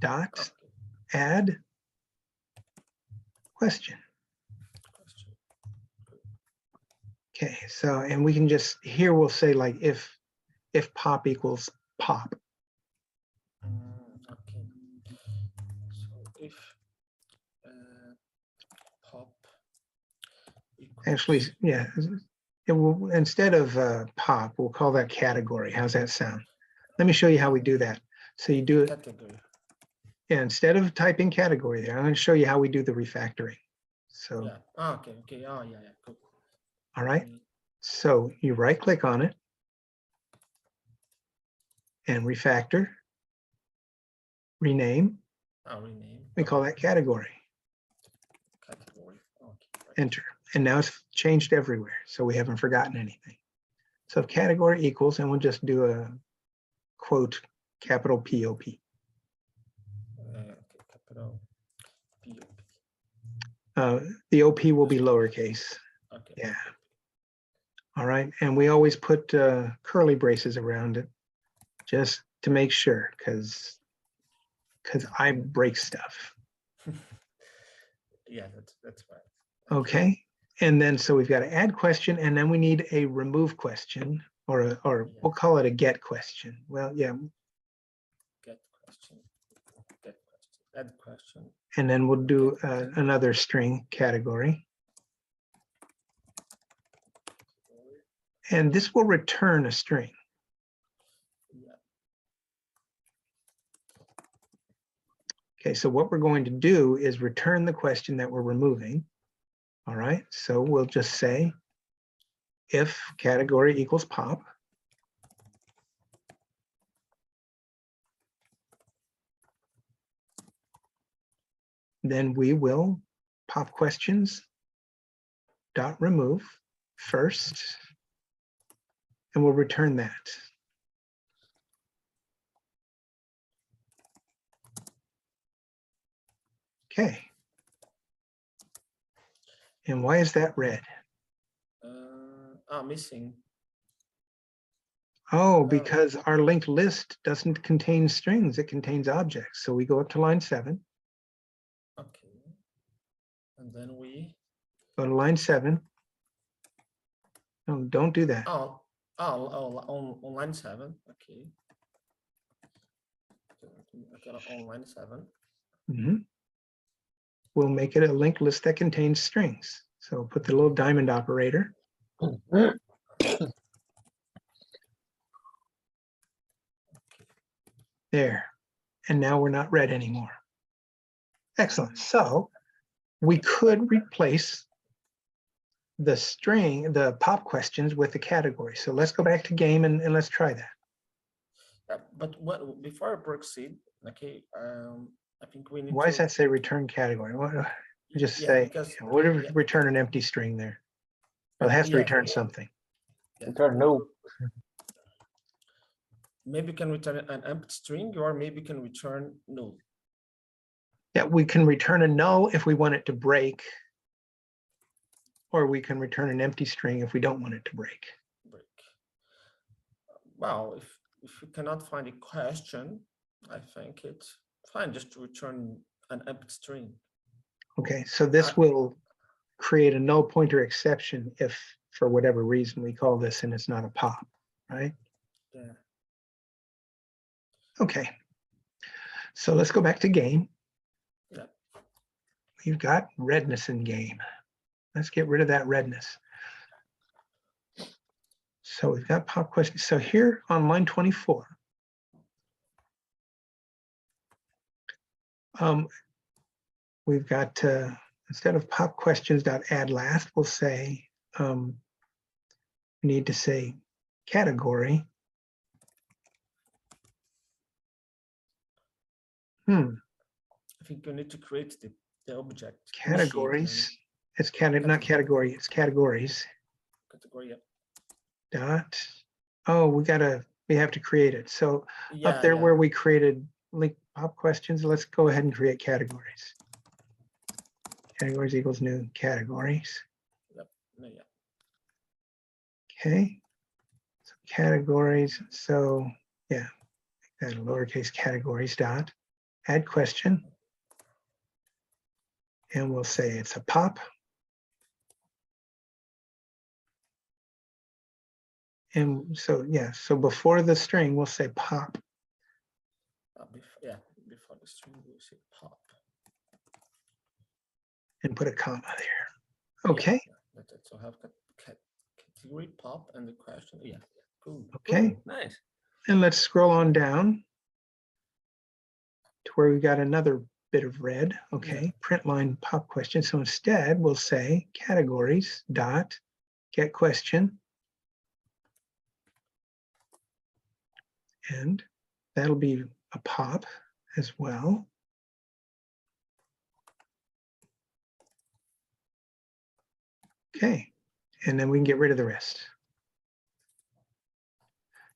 Dot Okay. add question. Okay, so, and we can just, here we'll say like if pop equals pop. Okay. So if pop equals, Actually, yeah, it will, instead of pop, we'll call that category. How's that sound? Let me show you how we do that. So you do it, category. yeah, instead of typing category there, I'm going to show you how we do the refactoring. So, Yeah. Okay. Okay. Oh, yeah. Yeah. Cool. all right. So you right click on it and refactor, rename. Rename. We call that category. Category. Okay. Right. Enter. And now it's changed everywhere. So we haven't forgotten anything. So if category equals, and we'll just do a quote, capital POP. Okay, capital POP. The OP will be lowercase. Okay. Yeah. All right. And we always put curly braces around it just to make sure, because I break stuff. Yeah, that's right. Okay. And then so we've got to add question, and then we need a remove question, or we'll call it a get question. Well, yeah. Get question. Get question. Add question. And then we'll do another string category. And this will return a string. Yeah. Okay, so what we're going to do is return the question that we're removing. All right, so we'll just say if category equals pop, then we will pop questions dot remove first, and we'll return that. Okay. And why is that red? Missing. Oh, because our linked list doesn't contain strings, it contains objects. So we go up to line 7. Okay. And then we Go to line 7. No, don't do that. on line 7. Okay. Okay, on line 7. Mm-hmm. We'll make it a linked list that contains strings. So put the little diamond operator. There. And now we're not red anymore. Excellent. So we could replace the string, the pop questions with the category. So let's go back to game and let's try that. But what before I proceed, okay, I think we need Why to. does that say return category? What, just Yeah, say, because what if yeah, return an empty string there? Well, it has to yeah, return something. yeah. Return no. Maybe you can return an empty string, or maybe you can return null. Yeah, we can return a null if we want it to break, or we can return an empty string if we don't want it to break. Break. Well, if you cannot find a question, I think it's fine just to return an empty string. Okay, so this will create a null pointer exception if for whatever reason we call this and it's not a pop, right? Yeah. Okay, so let's go back to game. Yeah. We've got redness in game. Let's get rid of that redness. So we've got pop questions. So here on line 24, we've got, instead of pop questions dot add last, we'll say, we need to say category. I think you need to create the object. Categories. It's not category, it's categories. Category, yeah. Dot. Oh, we have to create it. So Yeah, up there yeah. where we created link pop questions, let's go ahead and create categories. Categories equals new categories. Yep. No, yeah. Okay. So categories. So yeah, that lowercase categories dot add question. And we'll say it's a pop. And so, yeah, so before the string, we'll say pop. Before the string, we'll say pop. And put a comma there. Okay. Yeah, that's it. So have category pop and the question. Yeah, cool. Okay. Cool. Nice. And let's scroll on down to where we got another bit of red. Okay, yeah. Print line pop question. So instead, we'll say categories dot get question. And that'll be a pop as well. Okay, and then we can get rid of the rest.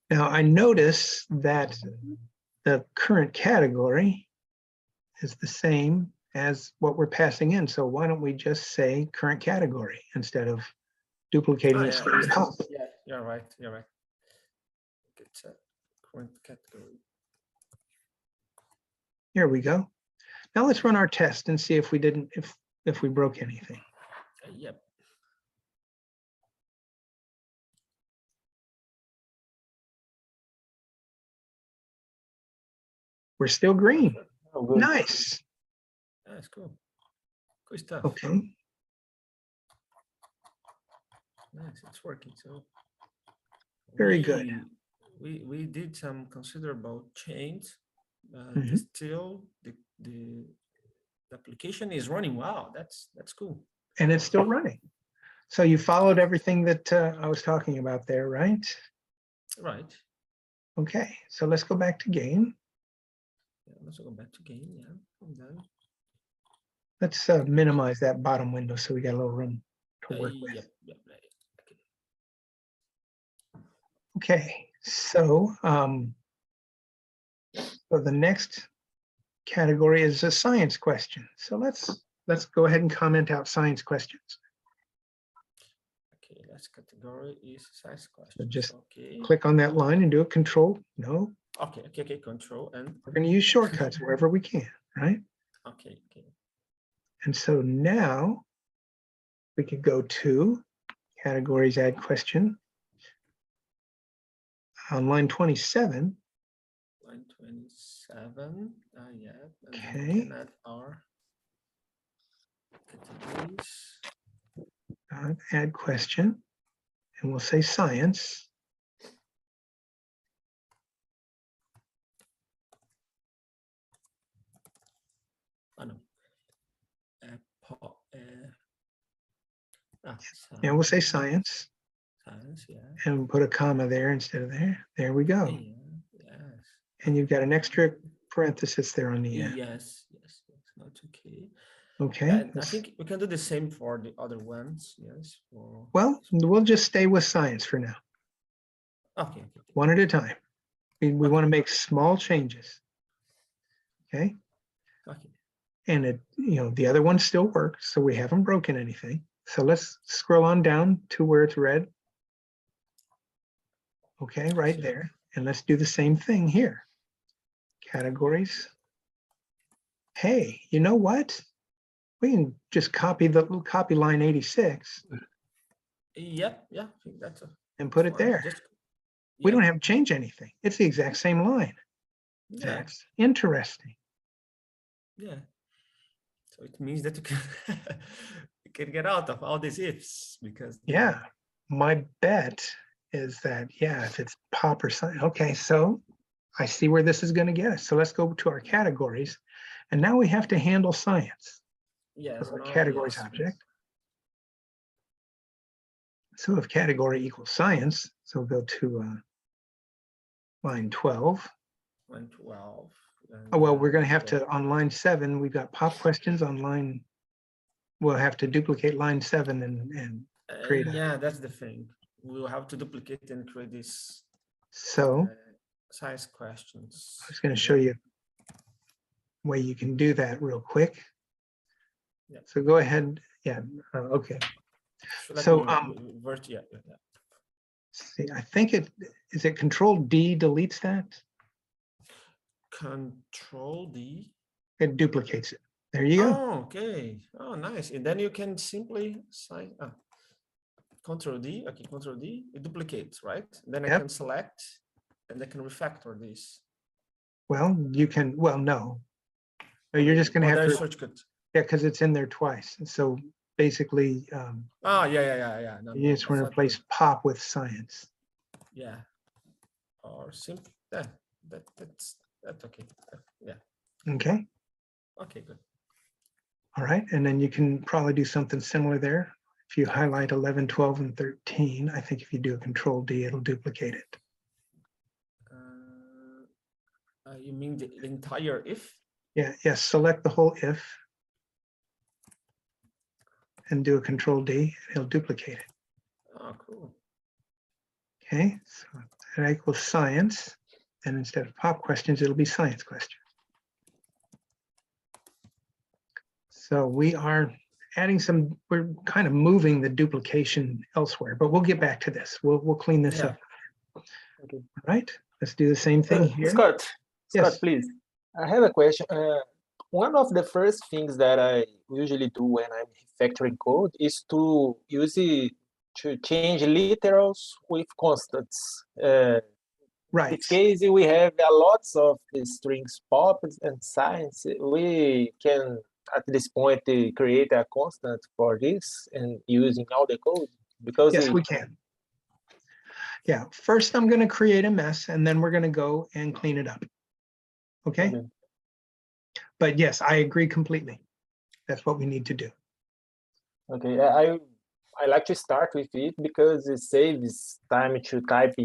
Now I notice that the current category is the same as what we're passing in. So why don't we just say current category instead of duplicating it? Yeah, you're right. You're right. It's a current category. Here we go. Now let's run our test and see if we didn't, if we broke anything. Yep. We're still green. Oh, good. Nice. That's cool. Good stuff. Okay. Nice, it's working. So very good. We did some considerable change. Still the application is running. Wow, that's cool. And it's still running. So you followed everything that I was talking about there, right? Right. Okay, so let's go back to game. Yeah, let's go back to game. Yeah, I'm done. Let's minimize that bottom window so we got a little room to work with. Yep. Okay, so the next category is a science question. So let's go ahead and comment out science questions. Okay, last category is science questions. So just click on that line and do a control. No. Okay, control, and we're going to use shortcuts wherever we can, right? Okay. And so now we could go to categories, add question. On line 27. Line 27. Yeah. Okay. And we can add our categories. Add question, and we'll say science. Oh no. And we'll say science. science Science, yeah. and put a comma there instead of there. There we go. Yeah, yes. And you've got an extra parenthesis there on the end. Yes, yes, yes. That's okay. Okay. And I think we can do the same for the other ones. Yes. Well, we'll just stay with science for now, Okay. one at a time. We Okay. want to make small changes. Okay. Okay. And it, the other one still works, so we haven't broken anything. So let's scroll on down to where it's red. Okay, right Sure. there. And let's do the same thing here. Categories. Hey, you know what? We can just copy line 86 Yep. Yeah. I think that's and put it fine. there. Just, We yeah. don't have to change anything. It's the exact same line. Yeah. That's interesting. Yeah. So it means that you can you can get out of all these ifs because Yeah. My bet is that, yeah, if it's pop or something. Okay, so I see where this is going to get us. So let's go to our categories. And now we have to handle science. yes, For our no, categories yes. object. So if category equals science, so we'll go to line 12. Line 12. Oh, well, we're going to have to, on line 7, we've got pop questions on line, we'll have to duplicate line 7 and create a, yeah, that's the thing. We'll have to duplicate and create this so size questions. I was going to show you a way you can do that real quick. Yeah. So go ahead. Yeah. Okay. So yeah. See, I think is it Control D deletes that? Control D. It duplicates it. There you go. Oh, okay. Oh, nice. And then you can simply sign. Control D. Okay, Control D. It duplicates, right? Then I Yep. can select, and I can refactor this. Well, you can. Well, no. You're just going to have to. Shortcut. Yeah, because it's in there twice. And so basically, Yeah. No, you just want to replace pop with science. Yeah. Or simple. Yeah. That's okay. Yeah. Okay. Okay, good. All right. And then you can probably do something similar there. If you highlight 11, 12, and 13, I think if you do a Control D, it'll duplicate it. You mean the entire if? Yeah. Yes. Select the whole if and do a Control D. It'll duplicate it. Oh, cool. Okay. So that equals science. And instead of pop questions, it'll be science questions. So we are adding some, we're kind of moving the duplication elsewhere, but we'll get back to this. We'll clean this up. Okay. All right, let's do the same thing here. Scott, Yes. please. I have a question. One of the first things that I usually do when I'm refactoring code is to use it to change literals with constants. Right. In this case, we have a lots of the strings pop and science. We can, at this point, create a constant for this and using all the code because yes, we can. Yeah, first I'm going to create a mess and then we're going to go and clean it up. Okay. But yes, I agree completely. That's what we need to do. Okay, I like to start with it because it saves time to type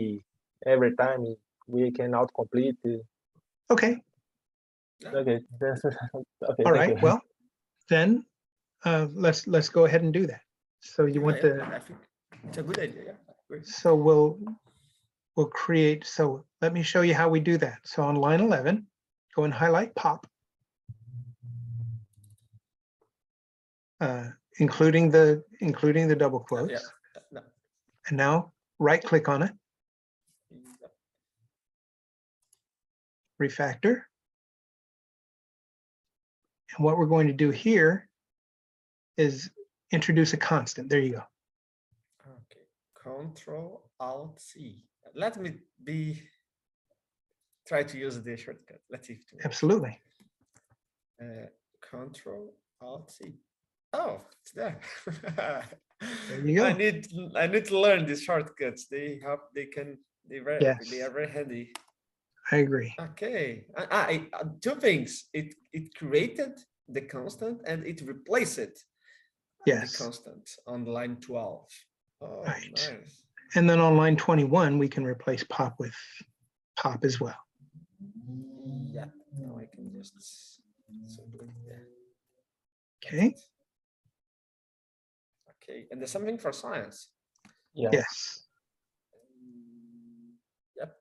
every time we can autocomplete. Okay. Okay. Okay. All right. Well, then let's go ahead and do that. So you want the? I think it's a good idea. Yeah. Great. So we'll create. So let me show you how we do that. So on line 11, go and highlight pop. Including the double quotes. Yeah. And now right click on it. Refactor. And what we're going to do here is introduce a constant. There you go. Okay. Control Alt C. Let me try to use the shortcut. Let's see if it works. Absolutely. Control Alt C. Oh, it's there. There you go. I need to learn these shortcuts. They are very handy. I agree. Okay. Two things. It created the constant and it replaced it. Yes. constant on line 12. Oh, Right. nice. And then on line 21, we can replace pop with pop as well. Yeah, now I can just simply, yeah. That's Okay. it. Okay, and there's something for science. Yeah. Yes. Yep.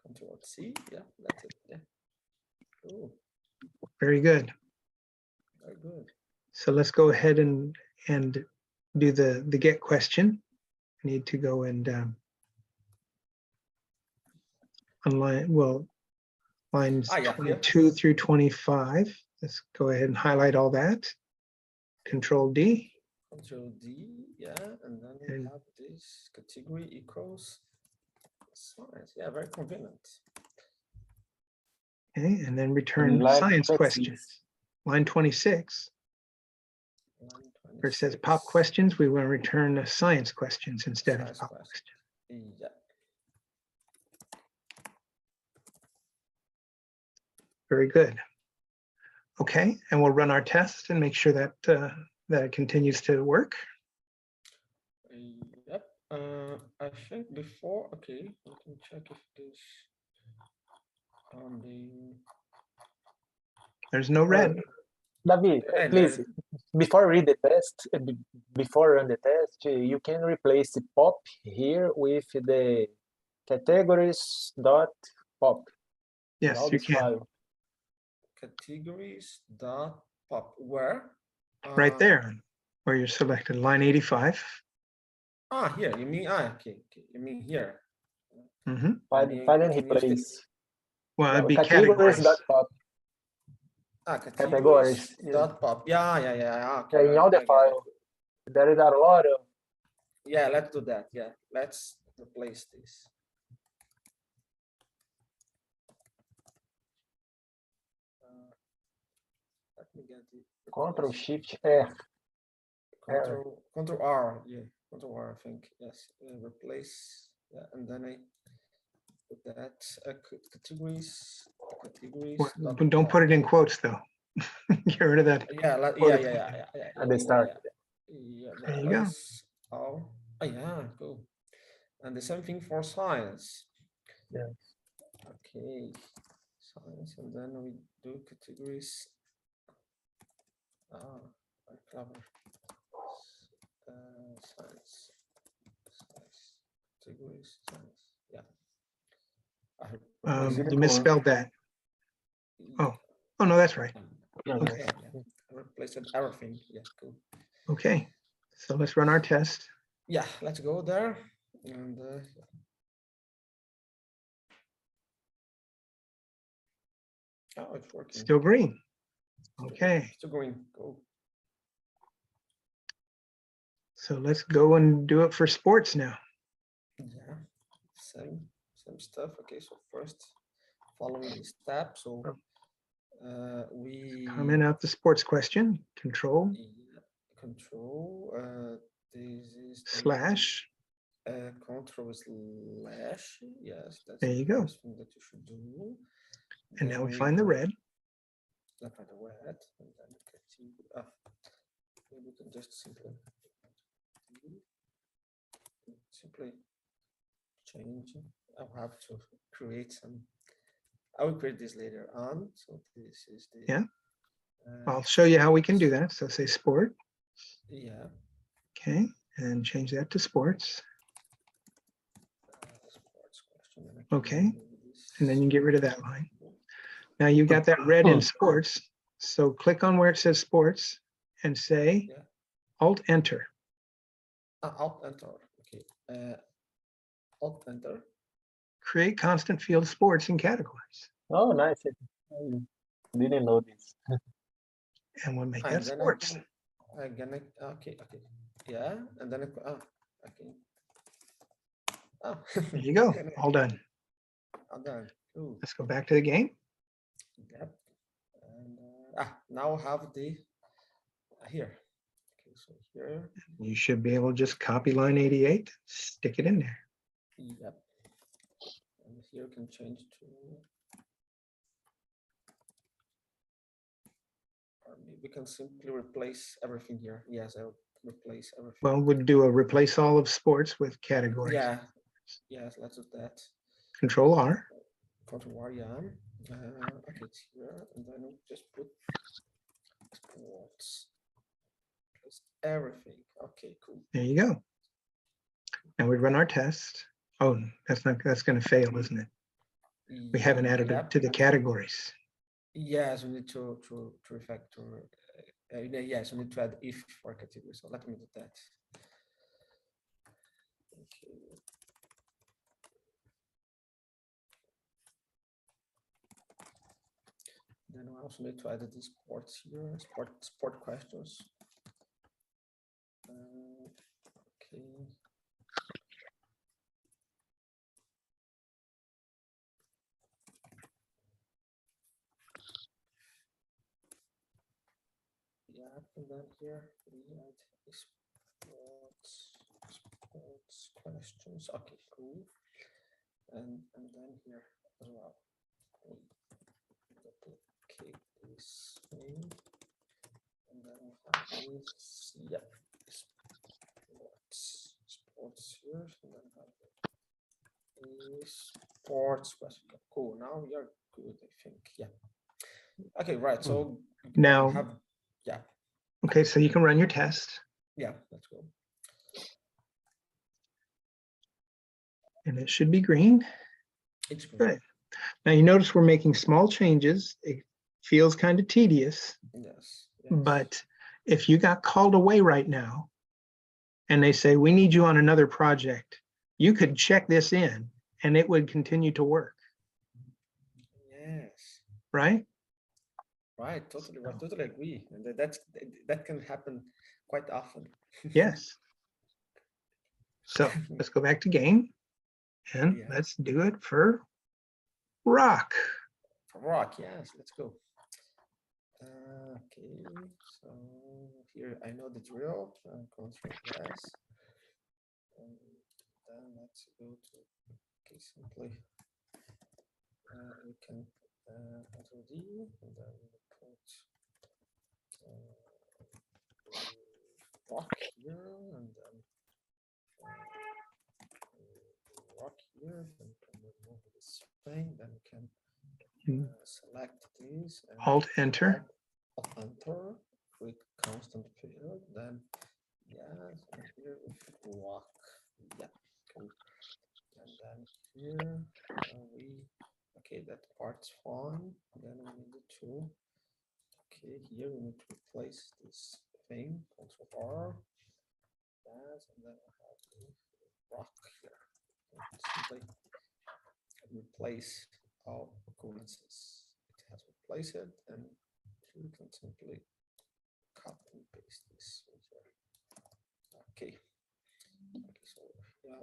Control C. Yeah, that's it. Yeah. Cool. Very good. Very good. So let's go ahead and do the get question. I need to go and online, well, lines Ah, yeah, 22 through 25. Let's go ahead and highlight all that. Control D. Control D. Yeah, and then we And- have this category equals science. Yeah, very convenient. Okay, and then return Line science 26. questions. Line 26, Line where it says 26. pop questions, we want to return the science questions instead Science of pop question. questions. Yeah. Very good. Okay, and we'll run our test and make sure that that it continues to work. Yep. I think before, okay, we can check if this on the There's no red. David, and please, then before read the test, before run the test, you can replace the pop here with the categories dot pop. in Yes, all you this can. file. categories dot pop where Right there, where you're selected, line 85. Here you mean okay, you mean here. Mhm. Find Maybe and we can use the replace. Well, Yeah, it'd be categories categories. dot pop. categories Yeah. dot pop. Yeah. Okay, Yeah, in all the I get it. file, there is a lot of Yeah, let's do that. Yeah, let's replace this. Let me get the Control replace. Shift R. Control R. Yeah, Control R. I think yes. Replace. Yeah, and then I put that categories. Well, Dot but don't pop. put it in quotes though. Get rid of that. Yeah, quote yeah. At the start. Yeah, There you go. replace all. Oh, yeah, cool. And the same thing for science. Yeah. Okay, science, and then we do categories. Very clever. Science, categories, science. Yeah. You misspelled that. Oh no, that's right. Yeah, Okay. Yeah. I replaced everything. Yeah, cool. Okay, so let's run our test. Yeah, let's go there. And oh, it's working. Still green. Okay, Still going. Go. so let's go and do it for sports now. Yeah, same stuff. Okay, so first following this step. So we Comment out the sports question. Control control. This is slash. control slash. Yes, that's There the you go. first thing that you should do. And Then now we find the go- red. Not find the red, and then you can see. Maybe we can just simply change. I'll have to create some. I will create this later on. So this is the. Yeah. I'll show you how we can do that. So say sport. Yeah. Okay, and change that to sports. Sports question. And I can Okay, do this. and then you get rid of that line. Now you got that red in sports. So click on where it says sports and say Yeah. Alt Enter. Alt enter. Okay. Alt enter. Create constant field sports in categories. Oh, nice. I didn't know this. And we'll make And that then sports. okay. Yeah, and then okay. Oh, There you go. All done. all done. Cool. Let's go back to the game. Yep. And now I have the here. Okay, so here. You should be able to just copy line 88, stick it in there. Yep. And here you can change to. Or maybe we can simply replace everything here. Yes, I'll replace everything. Well, we'd do a replace all of sports with categories. Yeah. Yes, let's do that. Control R. Control R, yeah. Okay, it's here, and then we just put sports. Just everything. Okay, cool. There you go. Now we run our test. Oh, that's going to fail, isn't it? We haven't added it Yep. to the categories. Yes, we need to refactor. Yes, we need to add if for category. So let me do that. Okay. Then we also need to add the sports here, sport questions. Okay. Yeah, and then here we add sports questions. Okay, cool. And then here as well, we duplicate this thing, and then we have this. Yeah, sports here, and then have this sports question. Cool. Now we are good, I think. Yeah. Okay, right. So Now, we have, yeah. Okay, so you can run your test. Yeah, let's go. And it should be green. It's green. Right. Now you notice we're making small changes. It feels kind of tedious. Yes. But if you got called away right now and they say, we need you on another project, you could check this in and it would continue to work. Yes. Right? Right, totally, I totally agree. And that can happen quite often. Yes. So let's go back to game and let's do it for rock. For rock, yes, let's go. Okay, so here I know the drill. Control yes. And then let's go to simply we can Control D, and then we put rock here, and then rock here, then we can remove this thing, then we can select this and Alt Enter. Alt Enter, quick constant period, then yes, and here with rock, yeah, cool. And then here okay, that part's fine. Then we need to okay, here we need to replace this thing, Ctrl R, yes, and then we have the rock here. Simply replace all occurrences. It has replaced it, and we can simply copy and paste this here. Okay. So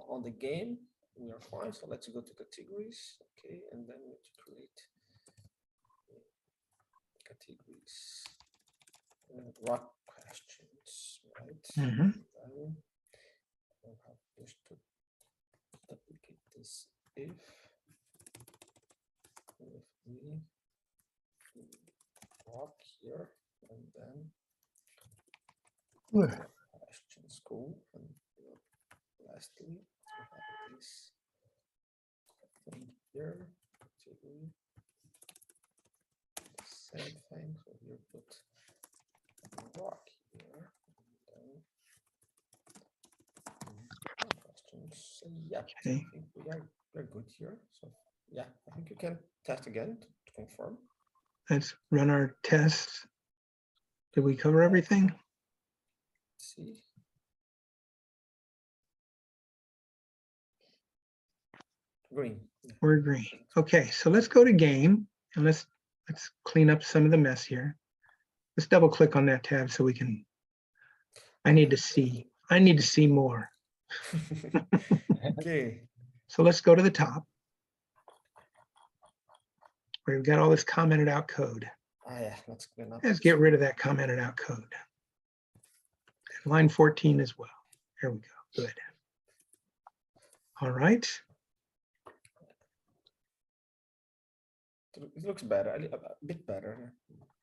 on the game, we are fine. So let's go to categories. Okay, and then we need to create categories. Rock questions, right? Mhm. Then we'll have just to duplicate this if with the rock here, and then questions, cool. And lastly, we have this thing here, category, same thing. So you put rock here, and then questions. So yeah, Okay. I think we're good here. So yeah, I think you can test again to confirm. Let's run our test. Did we cover everything? Let's see. Green. We're green. Okay, so let's go to game and let's clean up some of the mess here. Let's double click on that tab so we can, I need to see more. Okay. So let's go to the top where we've got all this commented out code. Yeah, let's clean up. Let's get rid of that commented out code. And line 14 as well. There we go. Good. All right. It looks better, a bit better.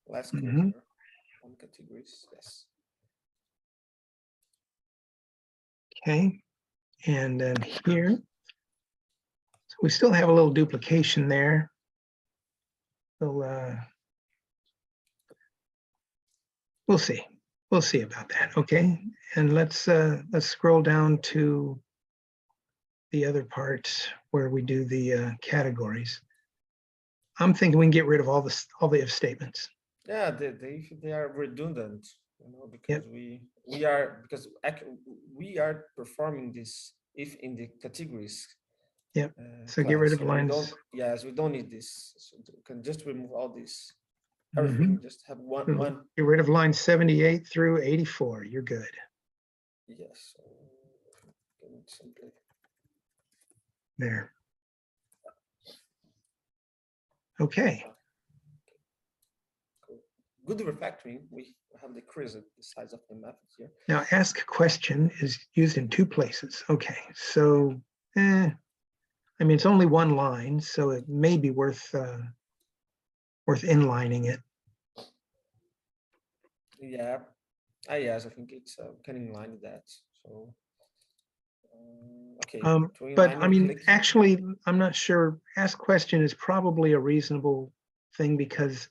Less code Mhm. here on categories. Yes. Okay, and then here, so we still have a little duplication there. So we'll see. We'll see about that. Okay, and let's scroll down to the other parts where we do the categories. I'm thinking we can get rid of all the if statements. Yeah, they are redundant, because Yep. we are we are performing this if in the categories. Yep. So get rid of So lines. we don't need this. So we can just remove all this. Mhm. Everything, just have one. Get rid of line 78 through 84. You're good. Yes. So simply. There. Okay. Good refactoring. We have decreased the size of the method here. Now, ask a question is used in two places. Okay, so, I mean, it's only one line, so it may be worth inlining it. Yeah. Yes, I think it's can inline that. So, okay. But I mean, actually, I'm not sure. Ask question is probably a reasonable thing because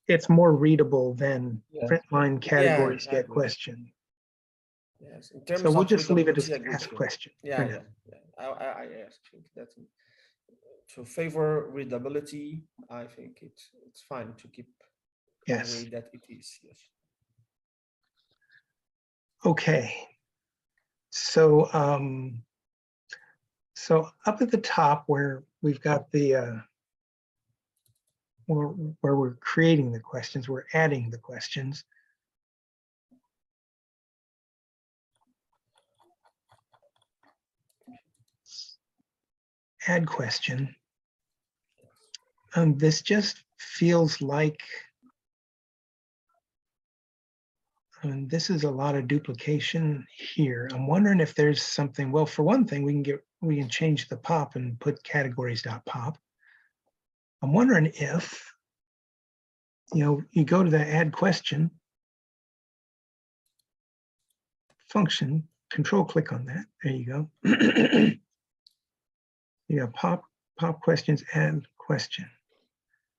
it's more readable than print line categories get question. Yes, in terms so we'll of just leave it as readability, ask question. Yeah. I think that to favor readability, I think it's fine to keep the way that it is. Yes. Okay. So so up at the top where we've got the where we're creating the questions, we're adding the questions. Add question. This just feels like this is a lot of duplication here. I'm wondering if there's something. Well, for one thing, we can change the pop and put categories.pop. I'm wondering if you go to the add question function, control click on that. There you go. You got pop questions, add question.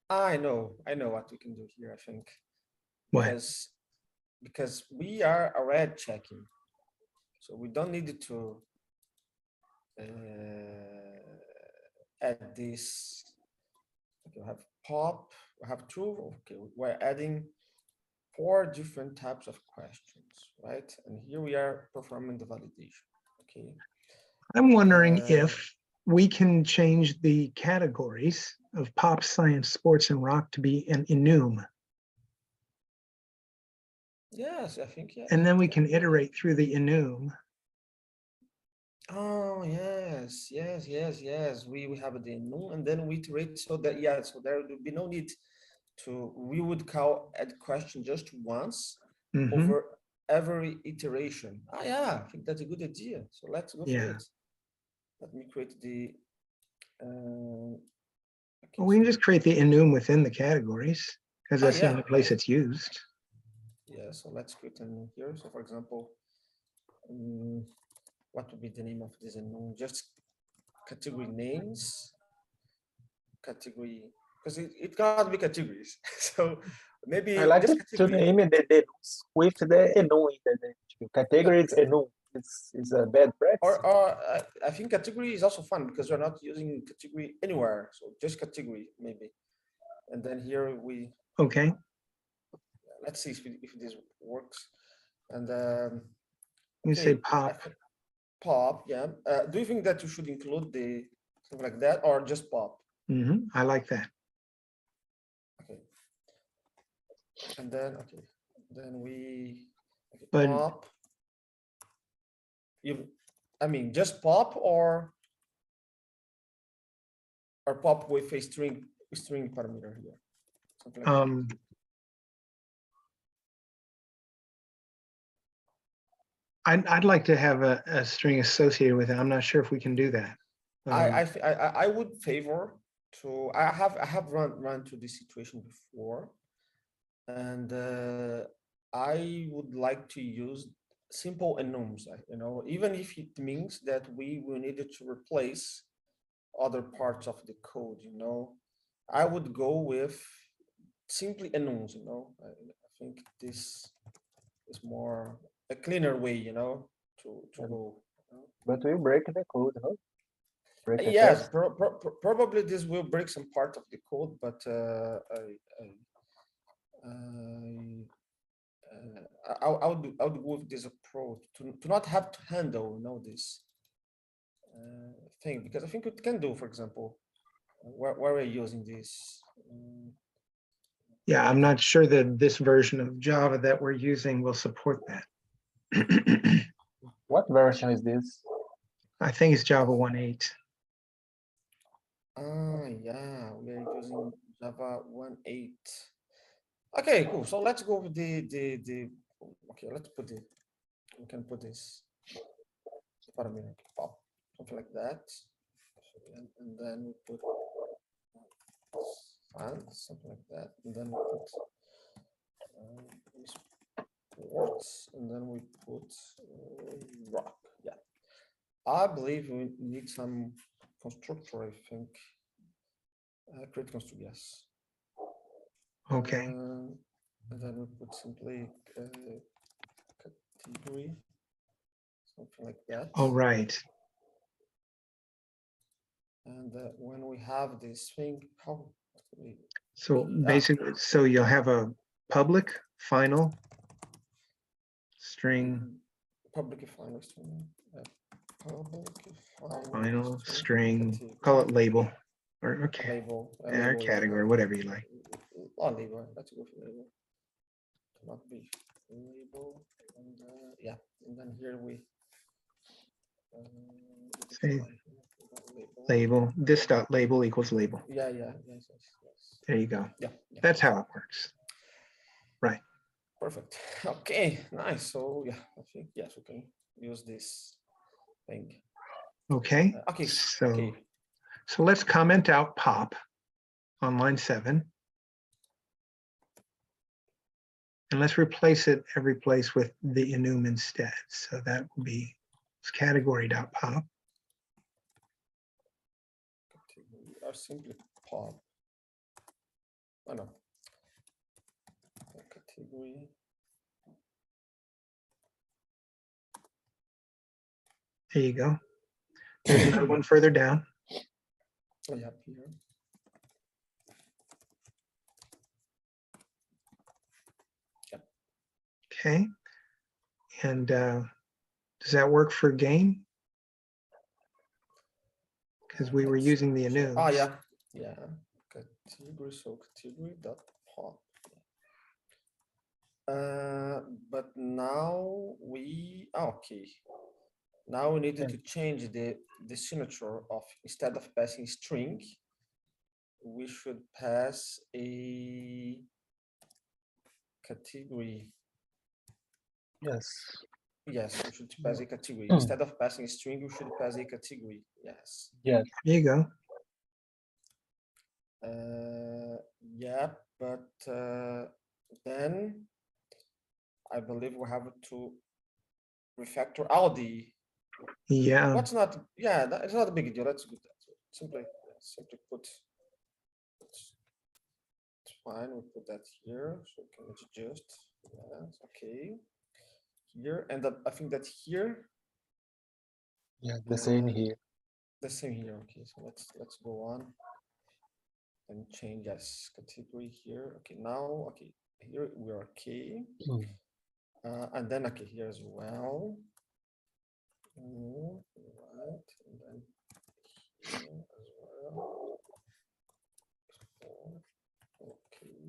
I know what we can do here, I think. What? Because we are already checking. So we don't need to add this. Okay, we have pop, we have true. Okay, we're adding 4 different types of questions, right? And here we are performing the validation. Okay. I'm wondering if we can change the categories of pop, science, sports, and rock to be an enum. Yes, I think yes. And then we can iterate through the enum. Oh yes. We have the enum, and then we iterate so that so there would be no need we would call add question just once over every iteration. Yeah, I think that's a good idea. So let's go for it. Let me create the well, we can just create the enum within the categories because that's the only place it's used. Yeah, so let's create a new here. So for example, what would be the name of this enum? Just category names, category, because it can't be categories. So maybe I like just to name it the enums with the enum in the name. Category is enum. It's a bad practice. Or I think category is also fun because we're not using category anywhere. So just category maybe. And then here we. Okay. Let's see if this works. And you say pop. Pop, yeah. Do you think that you should include the something like that or just pop? I like that. Okay. And then we pop. I mean just pop or pop with a string parameter here. Something like that. I'd like to have a string associated with it. I'm not sure if we can do that. I would favor to. I have run through this situation before, and I would like to use simple enums, even if it means that we will need to replace other parts of the code, I would go with simply enums, I think this is more a cleaner way, to go. But we break the code, no? Break the Yes, text. probably this will break some part of the code, but I would go with this approach to not have to handle, this thing, because I think it can do, for example, where we're using this. Yeah, I'm not sure that this version of Java that we're using will support that. What version is this? I think it's Java 1.8. Yeah, we are using Java 1.8. Okay, cool. So let's go with the okay, let's put it. We can put this parameter pop, something like that, and then we put something like that, and then we put sports, and then we put rock. Yeah, I believe we need some constructor. I think create constructor. Yes. Okay. And then we put simply category, something like that. All right. And when we have this thing, how? So basically, so you'll have a public final string, Public final string, public final string, call it label or okay, label, or category, whatever you like. Label. Let's go for label. Not be label, and yeah, and then here we say label. This dot label equals label. Yeah, yes. There you go. Yeah. That's how it works. Right. Perfect. Okay, nice. So yeah, I think yes, we can use this thing. Okay. Okay. So let's comment out pop on line 7. And let's replace it every place with the enum instead. So that will be category.pop. Or simply pop. Oh no. Category. There you go. There's another one further down. Oh, yeah, here. Okay. And does that work for game? Because we were using the enums. Oh yeah. Category, so category dot pop. But now we okay. Now we needed to change the signature of, instead of passing string, we should pass a category. Yes. Yes, we should pass a category. Instead of passing a string, we should pass a category. Yes. Yes. There you go. Yeah, but then I believe we have to refactor all the. Yeah. What's not? Yeah, it's not a big deal. Let's do that. Simply put. It's fine. We put that here, so we can adjust. Yes, okay. Here, and I think that here. Yeah, the same here. The same here. Okay, so let's go on and change as category here. Okay, now okay, here we are okay. And then okay, here as well. Right, and then here as well. Okay.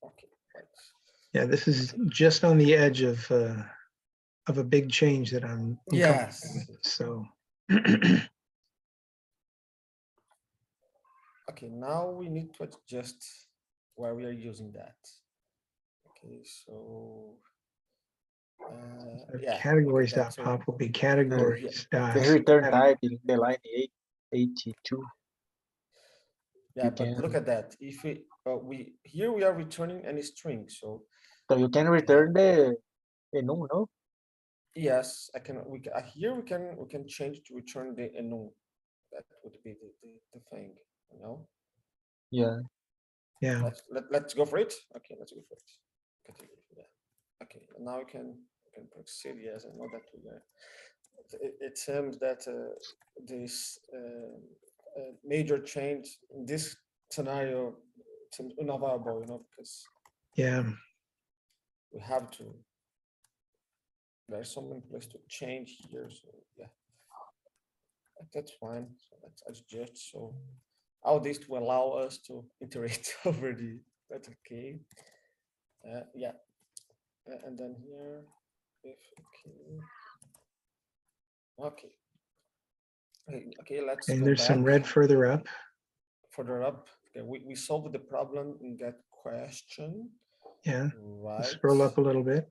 Okay, right. Yeah, this is just on the edge of a big change that I'm yes. So okay, now we need to adjust where we are using that. Okay, so yeah, categories.pop will be categories. The return type in the line 82. Yeah, but look at that. If we we are returning any string. So So you can return the null, no? yes, I can. Here we can change to return the enum. That would be the thing, you know. Yeah. Yeah. Let's go for it. Okay, let's go for it. Category, yeah. Okay, now we can proceed. Yes, I know that we are. It seems that this major change in this scenario seems unavoidable, you know, because Yeah. we have to. There's some place to change here, so yeah, that's fine. So let's adjust. So all this to allow us to iterate over the. That's okay. Yeah, and then here, if okay, okay, let's And go there's some back red further up. further up. Okay, we solved the problem in that question, Yeah. right? Scroll up a little bit.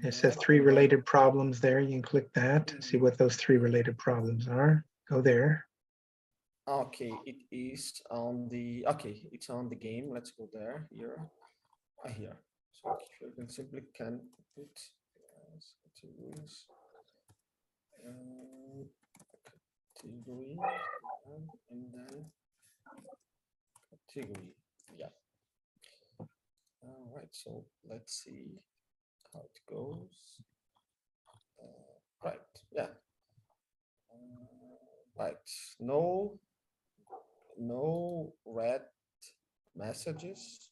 It says Yep, 3 and then related problems there. You can click that, see what those 3 related problems are. Go there. okay, it is on the okay, it's on the game. Let's go there here, here. So you can simply can put categories, category, and then category. Yeah. All right. So let's see how it goes. Right. Yeah. Right. No red messages.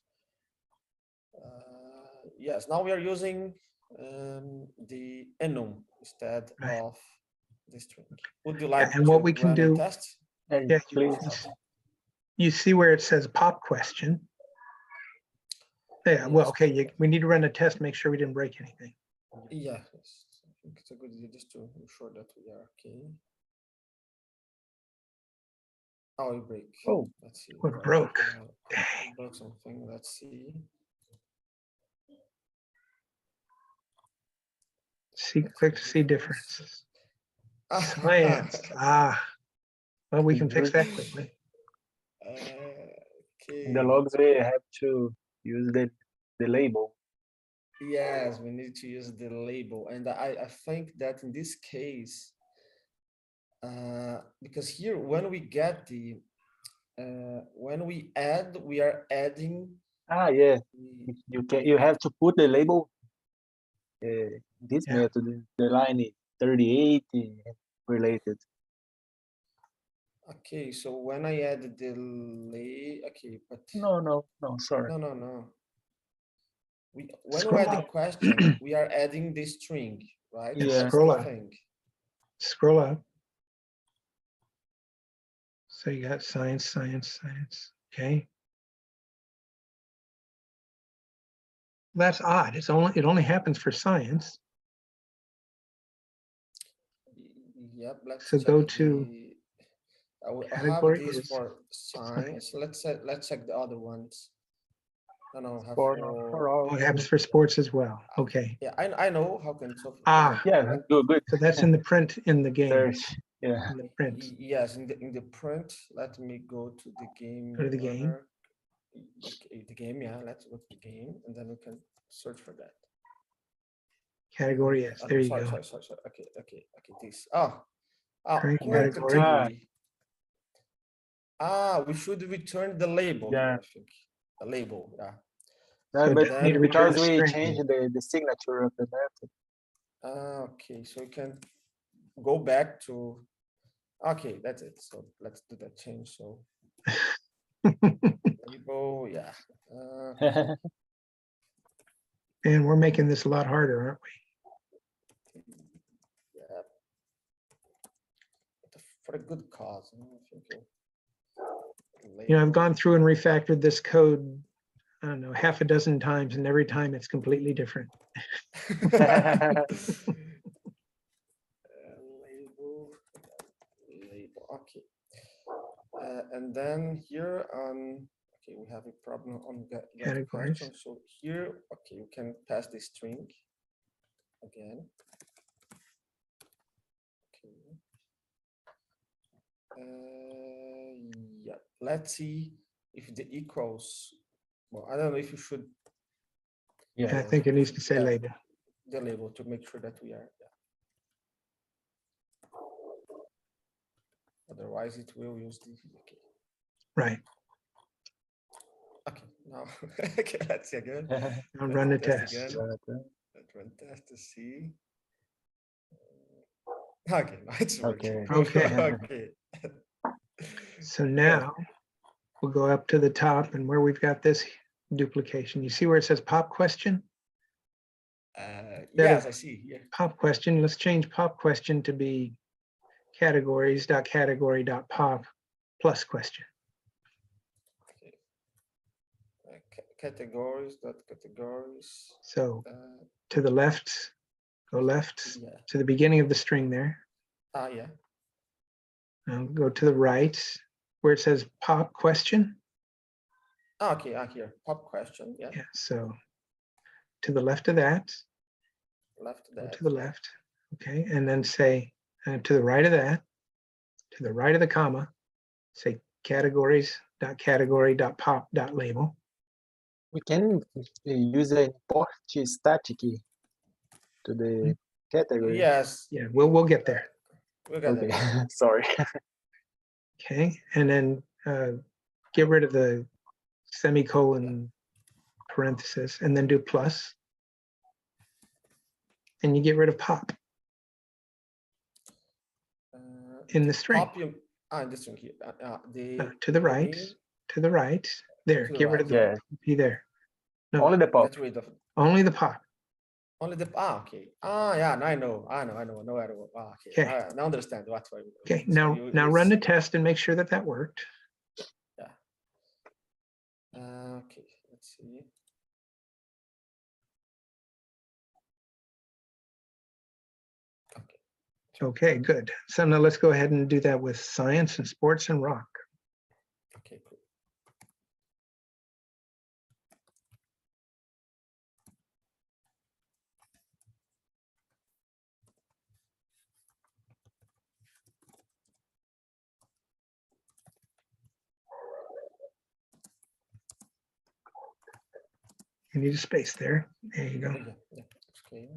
Yes, now we are using the enum instead Right. of the string. Would you Yeah, like and to what we can run a do, test? And yeah, please. you see where it says pop question. Yeah, well, Yes. okay, we need to run a test, make sure we didn't break anything. Yeah, yes. I think it's a good idea just to ensure that we are okay. Oh, we break. Oh, Let's see. What broke? I broke something. Let's see. See, What's click the to see difference? difference. Science. Well, we can fix that quickly. in the Okay. logs we have to use the label. Yes, we need to use the label. And I think that in this case, because here when we get the, when we add, we are adding. Ah, yeah. the- You have to put the label this Yeah. method, the line 38 related. Okay, so when I add the okay, but No, sorry. no. When we Scroll add the up. question, we are adding the string, right? Yeah. That's Scroll the up. thing. Scroll up. So you got science, science, science. Okay. That's odd. It only happens for science. Yep, let's So check go to the. I have category this is for science. Let's check the other ones. No, I have For for. all. Oh, it happens for sports as well. Okay. Yeah, I know how can so. Ah, Yeah, good. so that's in the print in the game. Search. Yeah. In the print. Yes, in the print. Let me go to the game Go to the game. runner. The game, yeah. Let's go to the game, and then we can search for that. Category is. There you sorry, go. sorry. Okay. This. Current Current category. category. We should return the label Yeah. here, I think. The label, yeah. So it But doesn't need to then return because a we string. changed the signature of the method. Okay, so you can go back to. Okay, that's it. So let's do that change. So label, yeah. And we're making this a lot harder, aren't Yeah. For a good cause. I think we? You know, I've gone through and refactored this code, I don't know, half a dozen times, and every time it's completely different. Label, okay. And then here on, okay, we have a problem on get Categories. question. So here, okay, you can pass the string again. Okay. Yeah, let's see if the equals, well, I don't know if you should Yeah. I think it needs to say Yeah. label. the label to make sure that we are. Yeah. Otherwise, it will use the. Okay. Right. Okay. Now, okay, let's see again. Now Let's run the test test. again. Let's run test to see. Okay, now it's working. Okay. Okay. So now we'll go up to the top and where we've got this duplication. You see where it says pop question? Yes, I see. Yeah. Pop question. Let's change pop question to be categories.category.pop plus question. Categories. Dot categories. So to the left, go left Yeah. to the beginning of the string there. Yeah. Now go to the right where it says pop question. Okay. Here. Pop question. Yeah. Yeah. So to the left of that, Left go that. to the left. Okay. And then say to the right of that, to the right of the comma, say categories.category.pop.label. We can use an import static to the category. Yes. Yeah, we'll get there. We got Okay. it. Sorry. Okay. And then get rid of the semicolon parenthesis and then do plus. And you get rid of pop in the string. Pop you. In this string here. To the right. To the right. There. To the Get rid of the Yeah. P there. No, Only the pop. Get rid of only the pop. only the. Okay. Yeah. Now I know. I know. Okay. Okay. I understand what. Okay. So Now you run the use- test and make sure that that worked. Yeah. Okay. Let's see. Okay. Okay, good. So now let's go ahead and do that with science and sports and rock. Okay. Cool. You need a space there. There you go. Yeah. Yeah. Okay.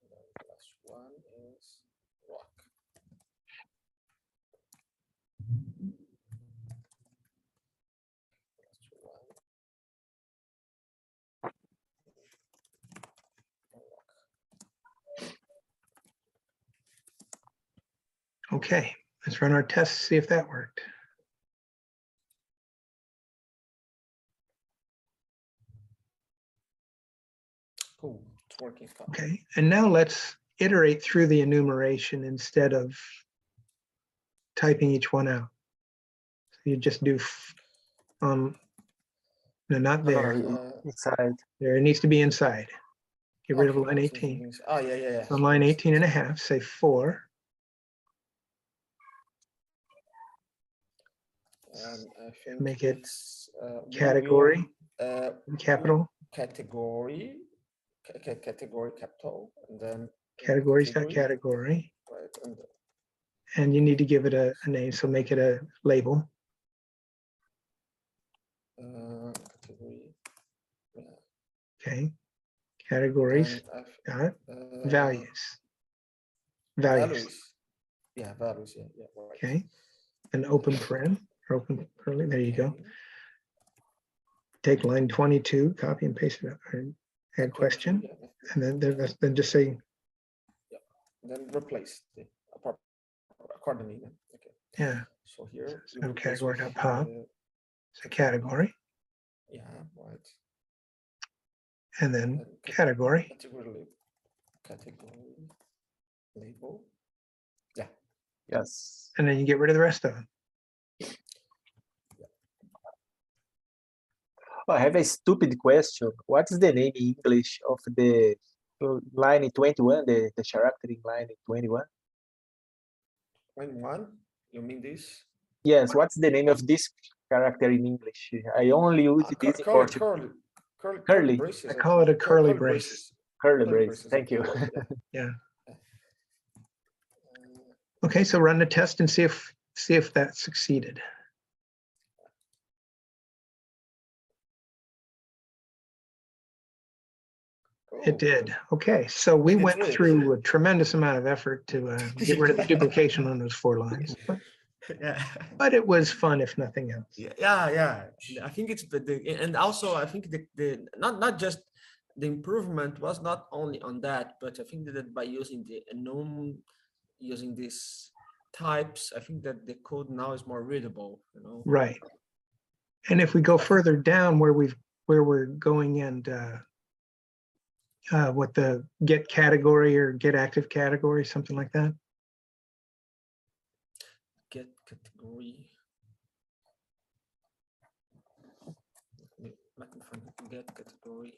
The last one is rock. Last one. Rock. Okay, let's run our test, see if that worked. Cool. It's working. Scott. Okay, and now let's iterate through the enumeration instead of typing each one out. So you just do, no, not there. Inside. There, it needs to be inside. Get rid of Okay, line so 18. means- yeah. On line 18 and a half, say 4. And I think Make it it's category, we capital, category, category capital, and then categories.category. right, and And you need to give it a name, so make it a label. category. Yeah. Okay, categories, And got it? uh, Values. values. Yeah, values. Yeah, right. Okay, and open paren, or open curly, there you go. Okay. Take line 22, copy and paste it, or add question, Yeah. and then just say, Then replace the accordingly. Then. Okay. yeah, So here, so you replace category.pop, with, it's a category, yeah, right. and then category. Category label. Yeah. Yes. And then you get rid of the rest of them. Oh, I have a stupid question. What is the name in English of the line 21, the character in line 21? Line one, you mean this? Yes, what's the name of this character in English? I only use this in Portuguese. Curly Curly, braces. I call it a curly brace. braces. curly Curly brace. braces. Thank Okay, you. Yeah. Okay, so run the test and see if that succeeded. It did. Okay, so we Did it went really? through a tremendous amount of effort to get rid of the duplication on those 4 lines, Yeah. but it was fun if nothing else. Yeah. I think it's and also I think the not just the improvement was not only on that, but I think that by using the enum, using these types, I think that the code now is more readable, you know. Right. And if we go I think- further down where we're going and what the get category or get active category, something like that. Get category. Let me find it. Get category.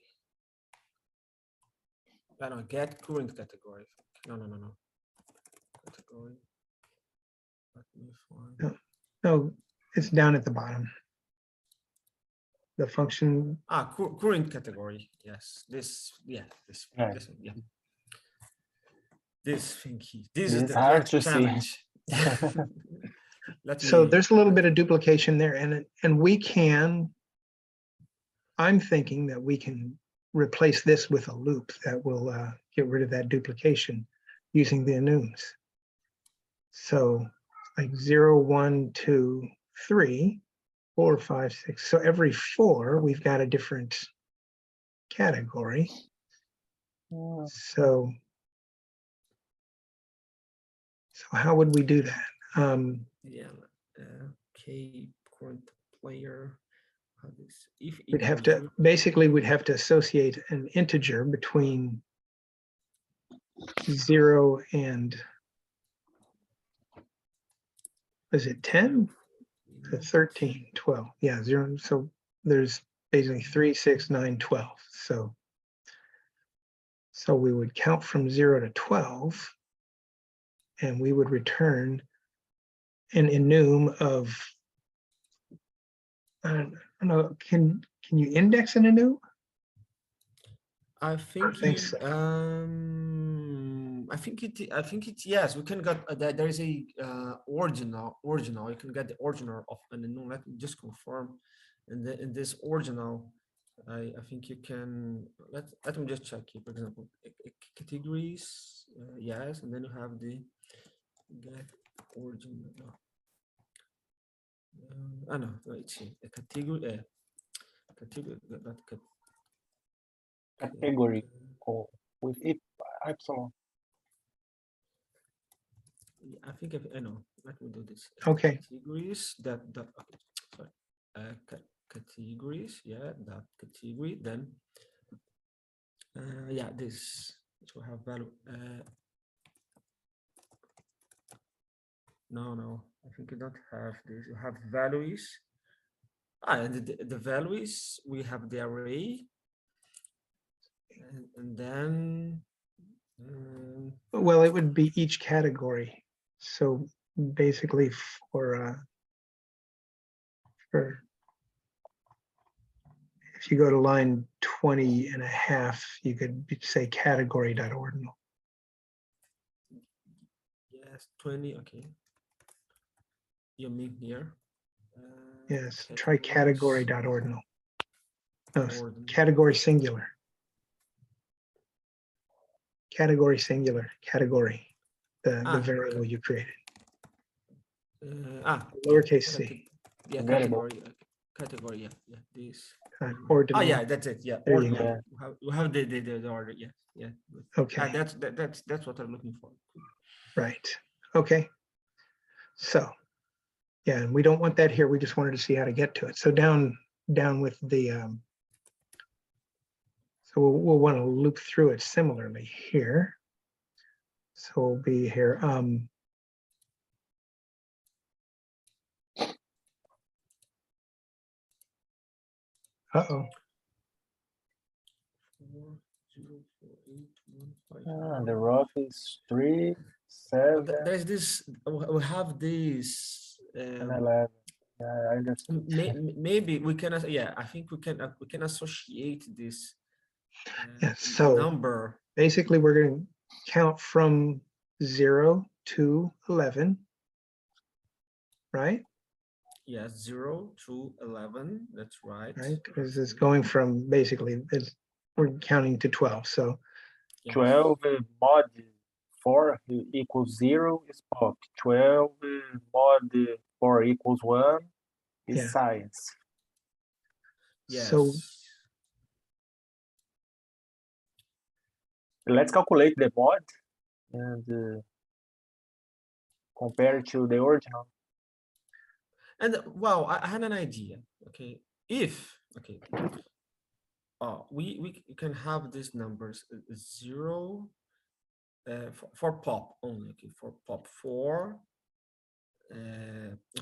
I don't know, get current category. No. Category. Let me find. No, it's down at the bottom. The function. Current category. Yes. This. Yeah. This. Right. This. Yeah. This thing. This This is is the hard great to see. challenge. So there's a little bit of duplication there, and we can. I'm thinking that we can replace this with a loop that will get rid of that duplication using the enums. So like 0, 1, 2, 3, 4, 5, 6. So every 4, we've got a different category. So how would we do that? Yeah. Okay. Current player. How this? If We'd have to associate an integer between 0 and, is it 10? 13, 12. Yeah, 0. So there's basically 3, 6, 9, 12. So we would count from 0 to 12, and we would return an enum of, I don't know, can you index an enum? I think think so. I think it yes, we can get there is a original you can get the original of an enum. Let me just confirm in this original I think you can let me just check here. For example, categories, yes, and then you have the get original. No, it's a category category not Category with epsilon. I think I know. Let me do this. Okay. Categories okay, sorry. Categories, yeah, that category. Then, yeah, this will have value. No, I think you don't have this. You have values. And the values we have the array, and then. Well, it would be each category. So basically for if you go to line 20 and a half, you could say category.ordinal. Yes, 20, okay. You mean here? Yes, try category.ordinal. No, Ordinal. category singular. Category singular, category, the variable you created. Lowercase c. Yeah, Variable. category, yeah, this. Ordinal. Yeah, that's it. Yeah, There ordinal. you go. We have the order. Yeah. Okay. That's what I'm looking for. Right. Okay. So, yeah, and we don't want that here. We just wanted to see how to get to it. So down with the. So we'll want to loop through it similarly here. So we'll be here. Uh-oh. The rough is 3, 7 There's this, we have this, and 11. Yeah, I understood. maybe we can, yeah, I think we can associate this Yeah, so number. basically we're going to count from 0 to 11, right? Yes, 0 to 11. That's right. Right, because it's going from basically we're counting to 12. So 12 mod 4 equals 0 is pop. 12 mod 4 equals 1 is yeah. science. So Yes. Let's calculate the mod and compare it to the original. And wow, I had an idea. Okay, if okay, we can have these numbers 0 for pop only. Okay, for pop 4.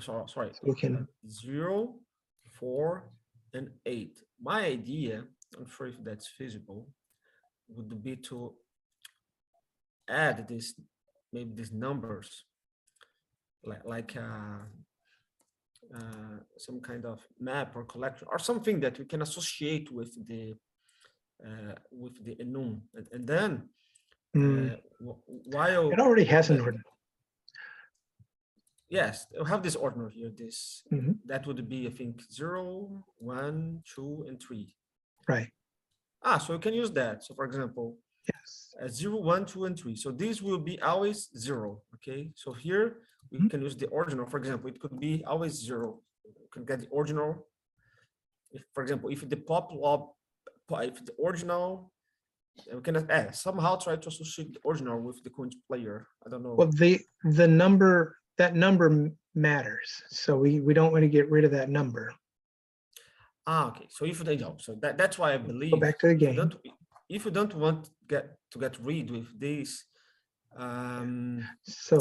Sorry, we can 0, 4, and 8. My idea, I'm not sure if that's feasible, would be to add this, maybe these numbers, like some kind of map or collection or something that we can associate with the enum, and then while it already has an ordinal. yes, we have this ordinal here. This Mhm. that would be, I think, 0, 1, 2, and 3. Right. So you can use that. So for example, Yes. 0, 1, 2, and 3. So these will be always 0. Okay. So here we Mhm. can use the ordinal. For example, it could be always 0. You can get the ordinal. If, for example, if the if the ordinal, we can somehow try to associate the ordinal with the current player. I don't know. Well, the number, that number matters. So we don't want to get rid of that number. Okay. So if they don't, so that's why I believe Go back to the if you game. don't, if you don't want to get rid with this, So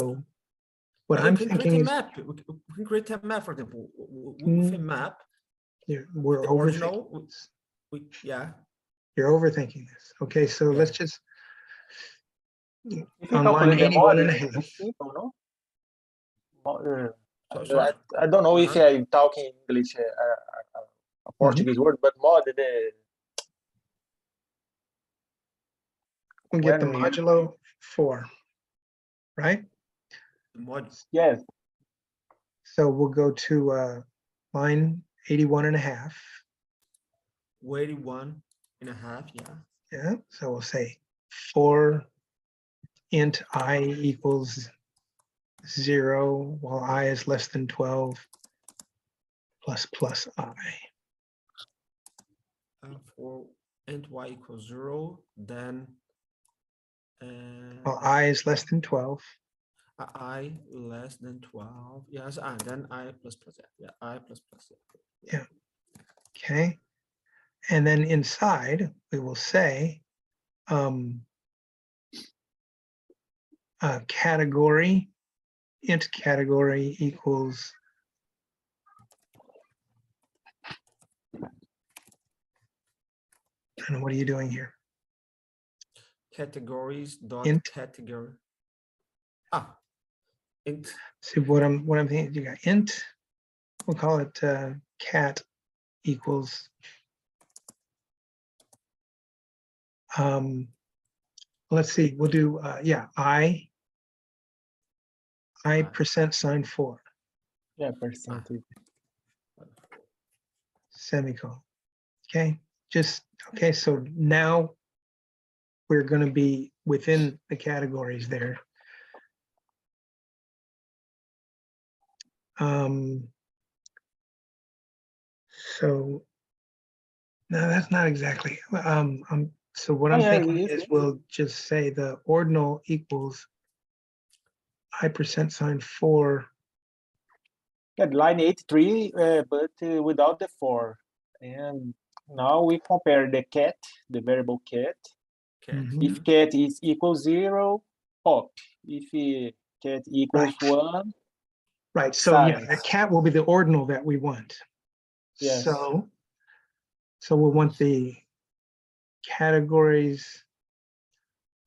what we I'm can create thinking a is map. We can create a map, for example, with a map. we're The overthinking. original, yeah. You're overthinking this. Okay, so Yeah. let's just If you on line calculate the 81 mod, and a it's half. simple, no? Sorry. I don't know if I'm talking English, a Portuguese word, but mod, We get the when modulo 4, right? The mod yes, So we'll go to line 81 and a half. 81 and a half, yeah. Yeah, so we'll say 4 int I equals 0 while I is less than 12 plus I. For int y equals 0, then While I is less than 12. I less than 12. Yes, and then I plus F. Yeah, I plus F. Yeah. Okay. And then inside we will say category, int category equals and what are you doing here? Categories dot Int. category. Int. See what I'm thinking. You got int. We'll call it cat equals let's see. We'll do yeah I percent sign 4 yeah, percentage. semicolon. Okay, just okay. So now we're going to be within the categories there. So no, that's not exactly. So what I'm thinking is we'll just say the ordinal equals I percent sign 4. Yeah, line 83, but without the 4. And now we compare the cat, the variable cat. If cat is equal 0, pop. If cat equals 1, right. So science. yeah, the cat will be the ordinal that we want. Yes. So we'll want the categories.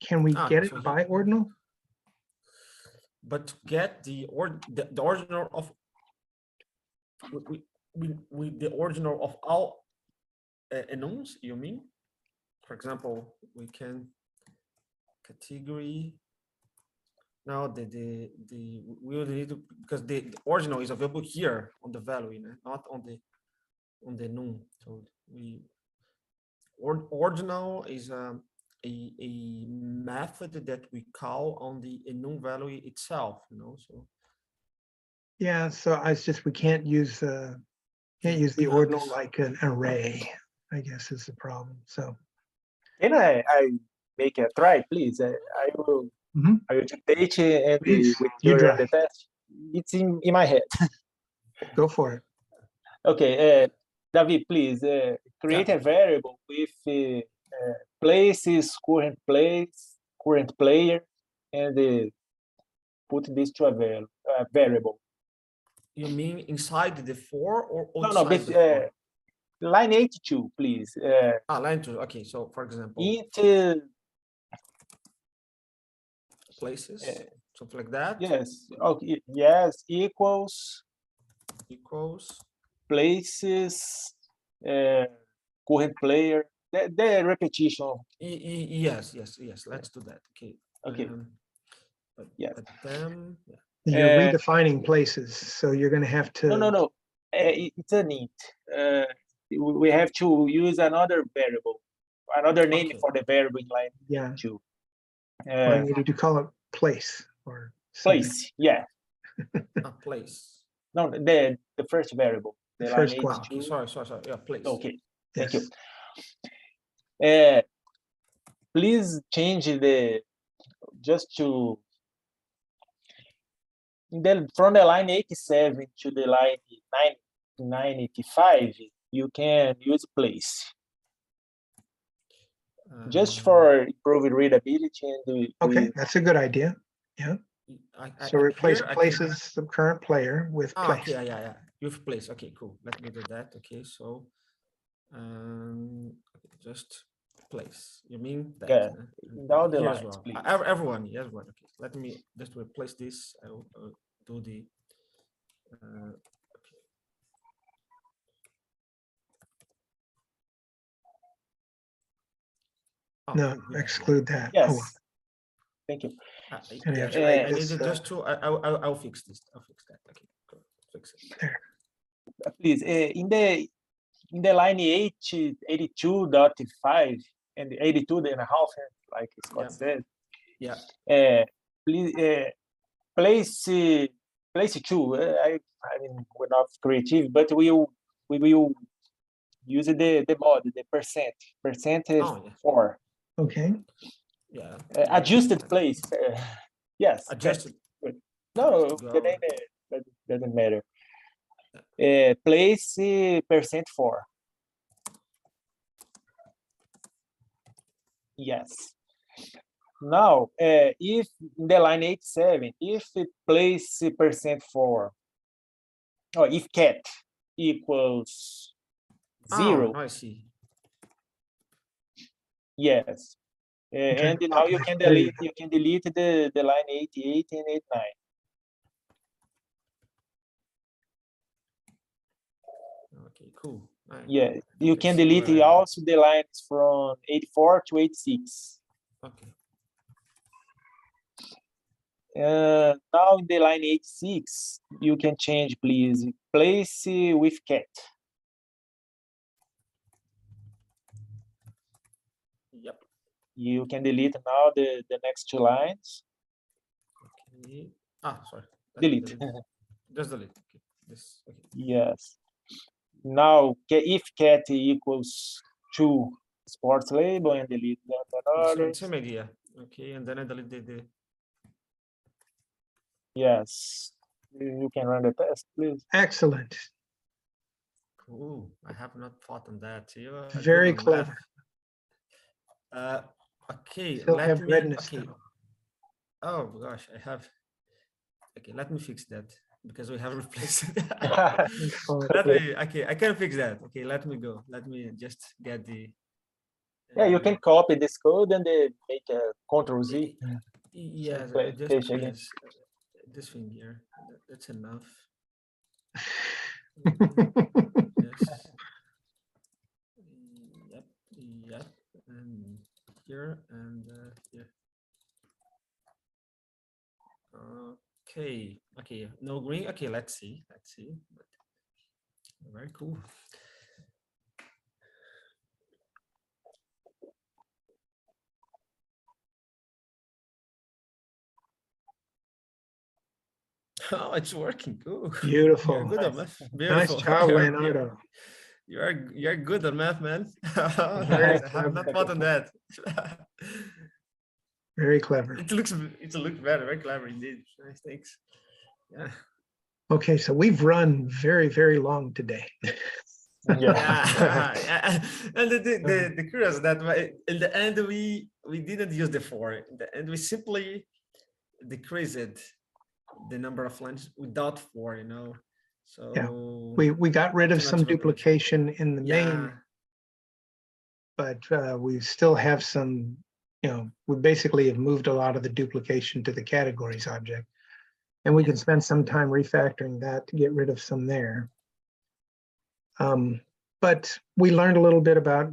Can we get it by ordinal? but to get the original of with the original of all enums, you mean? For example, we can category. Now we will need to, because the original is available here on the value, you know, not on the num. So original is a method that we call on the enum value itself, you know. So Yeah, so we can't use the ordinal like an array, I guess is the problem. So Can I make a try, please? I will. Mhm. I will dictate and Please, with you your try. the test. It's in my head. Go for it. Okay, David, please create Yeah. a variable with places, current player, and put this to a variable. You mean inside the for or No, outside the for? line 82, please. Line 2. Okay, so for example, Int places, something like that. yes, okay, yes, equals places, current player. The repetition. Yes. Let's do that. Okay. Okay. Yes. But then, yeah. You're redefining places, so you're going to have to. No. It's a int. We have to use another variable, another name Okay. for the variable in line Yeah. 2. Line 82, call it place or something. Place, yeah. Place. No, the first variable. The line first 82. one. Okay, sorry. Yeah, place. Okay, thank Yes. you. Please change the just to from the line 87 to the line 985. You can use place just for improving readability and Okay, that's a good idea. Yeah. So replace places, the current player with place. Okay, yeah. With place. Okay, cool. Let me do that. Okay, so just place. You mean that? yeah, down the Here lines, as well. please. Everyone. Okay, let me just replace this. I will do the. Okay. No, exclude that. Yes. Oh, thank you. Yes, I need to just to. I'll fix this. I'll fix that. Okay, cool. Fix it. There. Please, in the line 82.5 and 82.5, like Scott said. Yeah. Please place 2. I mean, we're not creative, but we will use the mod, the percent 4. Okay. Yeah. Adjusted place. Yes. Adjusted. No, the name doesn't matter. Place percent 4. Yes. Now, if in the line 87, if it place percent 4, or if cat equals 0. I see. Yes. And now you can delete the line 88 and 89. Okay, cool. Yeah, you can delete also the lines from 84 to 86. Okay. Now in the line 86, you can change, please, place with cat. Yep. You can delete now the next 2 lines. Okay. Sorry. Delete. Just delete. Okay. This. Okay. Yes. Now, if cat equals 2 sports label and delete the same idea. Okay, and then I delete the. Yes. You can run the test, please. Excellent. Cool. I have not thought on that. Very clever. Okay. Still have redness though. Oh gosh, I have. Okay, let me fix that because we have replaced it. I can fix that. Okay, let me go. Let me just get the. Yeah, you can copy this code and make a Ctrl Z. Yes, this thing here. That's enough. Yes. Yep. Yep. And here and here. Okay. Okay. No green. Okay. Let's see. Let's see. But very cool. Oh, it's working. Cool. You're Beautiful. good at Nice. math. Nice Beautiful. job, Leonardo. You're good at math, man. Very Nice. I have not clever. thought on that. Very clever. It looks better. Very clever indeed. Nice. Thanks. Yeah. Okay, so we've run very, very long today. Yeah. Yeah. And the curious that in the end we didn't use the 4. In the end we simply decreased the number of lines without 4, you know. So We got rid of some alternative approach. duplication in the main, Yeah. but we still have some, we basically have moved a lot of the duplication to the categories object. And we can spend some time refactoring that to get rid of some there. But we learned a little bit about,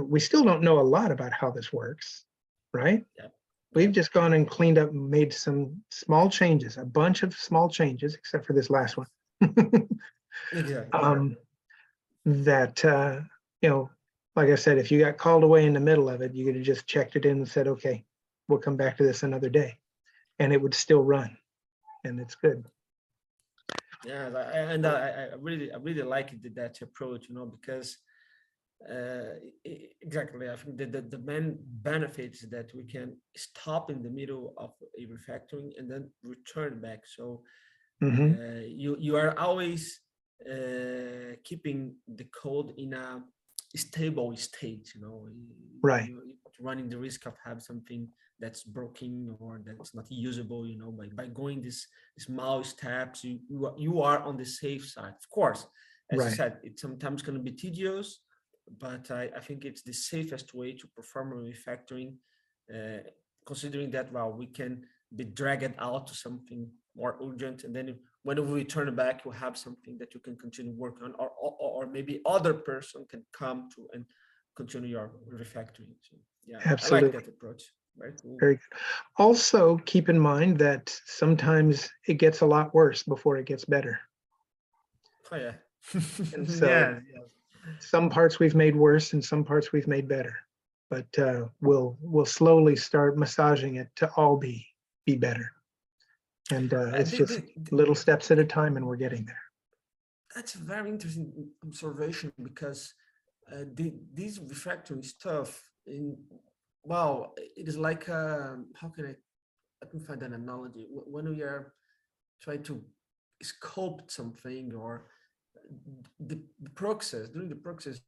we still don't know a lot about how this works, right? Yep. We've just gone and cleaned up, made some small changes, a bunch of small changes, except for this last one. Exactly. That, like I said, if you got called away in the middle of it, you could have just checked it in and said, okay, we'll come back to this another day. And it would still run. And it's good. Yeah, I really like that approach, you know, because exactly, I think that the main benefits that we can stop in the middle of a refactoring and then return back. So you are always keeping the code in a stable state, you know. Right. You're running the risk of have something that's broken or that's not usable, you know. By going these small steps, you are on the safe side. Of course, as you said, it's sometimes going to be tedious, but I think it's the safest way to perform a refactoring, considering that, well, we can be dragged out to something more urgent, and then when we return back, you have something that you can continue working on, or maybe other person can come to and continue your refactoring. So yeah, Absolutely. I like that approach. Very cool. Very good. Also, keep in mind that sometimes it gets a lot worse before it gets better. Oh yeah. And so Yeah. some parts we've made worse and some parts we've made better. But we'll slowly start massaging it to all be better. And it's just little steps at a time, and we're getting there. That's a very interesting observation, because this refactoring stuff wow, it is like how can I can find an analogy when we are trying to sculpt something, or the process during the process.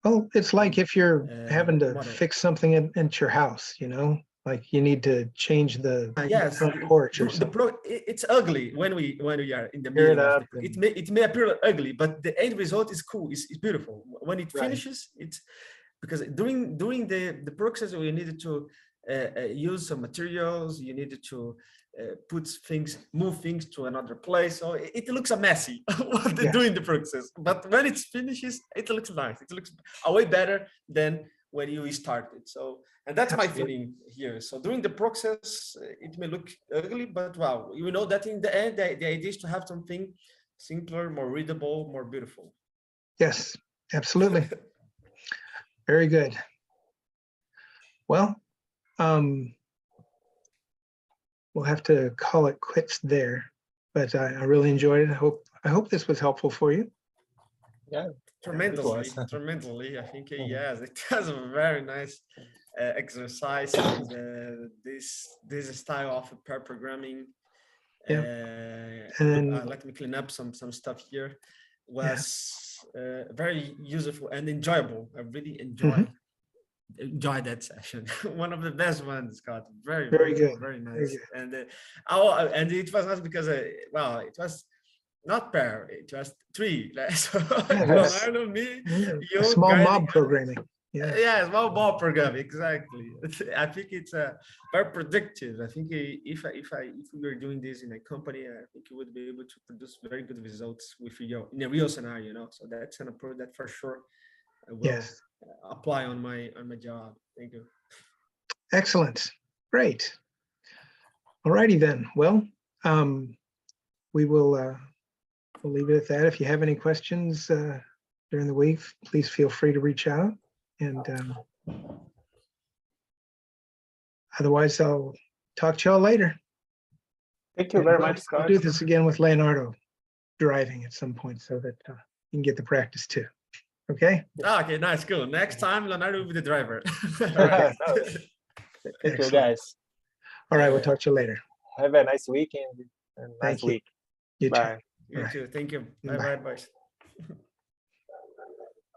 Well, it's like if you're having to model. fix something at your house, you know, like you need to change the Yes, front porch or something. it's ugly when we are in the Tear it middle of up the, and- it may appear ugly, but the end result is cool. It's beautiful when it Right. finishes. It's because during the process we needed to use some materials. You needed to move things to another place. So it looks a messy what they Yeah. do in the process. But when it finishes, it looks nice. It looks a way better than when you started. So, and that's my feeling here. So during the process, it may look ugly, but wow, you know that in the end, the idea is to have something simpler, more readable, more beautiful. Yes, absolutely. Very good. Well, we'll have to call it quits there, but I really enjoyed it. I hope this was helpful for you. Yeah. Tremendously. I think yes, it was a very nice exercise, and this style of pair programming. And let me clean up some stuff here. Was very useful and enjoyable. I really enjoy that session. One of the best ones, Scott. Very good. Very nice. Very good. And it was nice because well, it was not pair, it was 3. So Yeah, Leonardo, me, a you small guiding mob us. programming. Yeah. Yeah, small ball program, exactly. I think it's very predictive. I think if we were doing this in a company, I think you would be able to produce very good results with your in a real scenario, you know. So that's an approach that for sure I will Yes. apply on my job. Thank you. Excellent. Great. All righty then. Well, we will we'll leave it at that. If you have any questions during the week, please feel free to reach out. And otherwise, I'll talk to y'all later. Thank you And very we'll, much, we'll Scott. do this again with Leonardo driving at some point so that you can get the practice too. Okay. Okay, nice, cool. Next time, Leonardo will be the driver. All No, right. thank you, Excellent. guys. All right. We'll talk to you later. Have a nice weekend and nice Thank you. week. You too. Bye. You All right. too. Thank you. Bye. Bye bye, boys.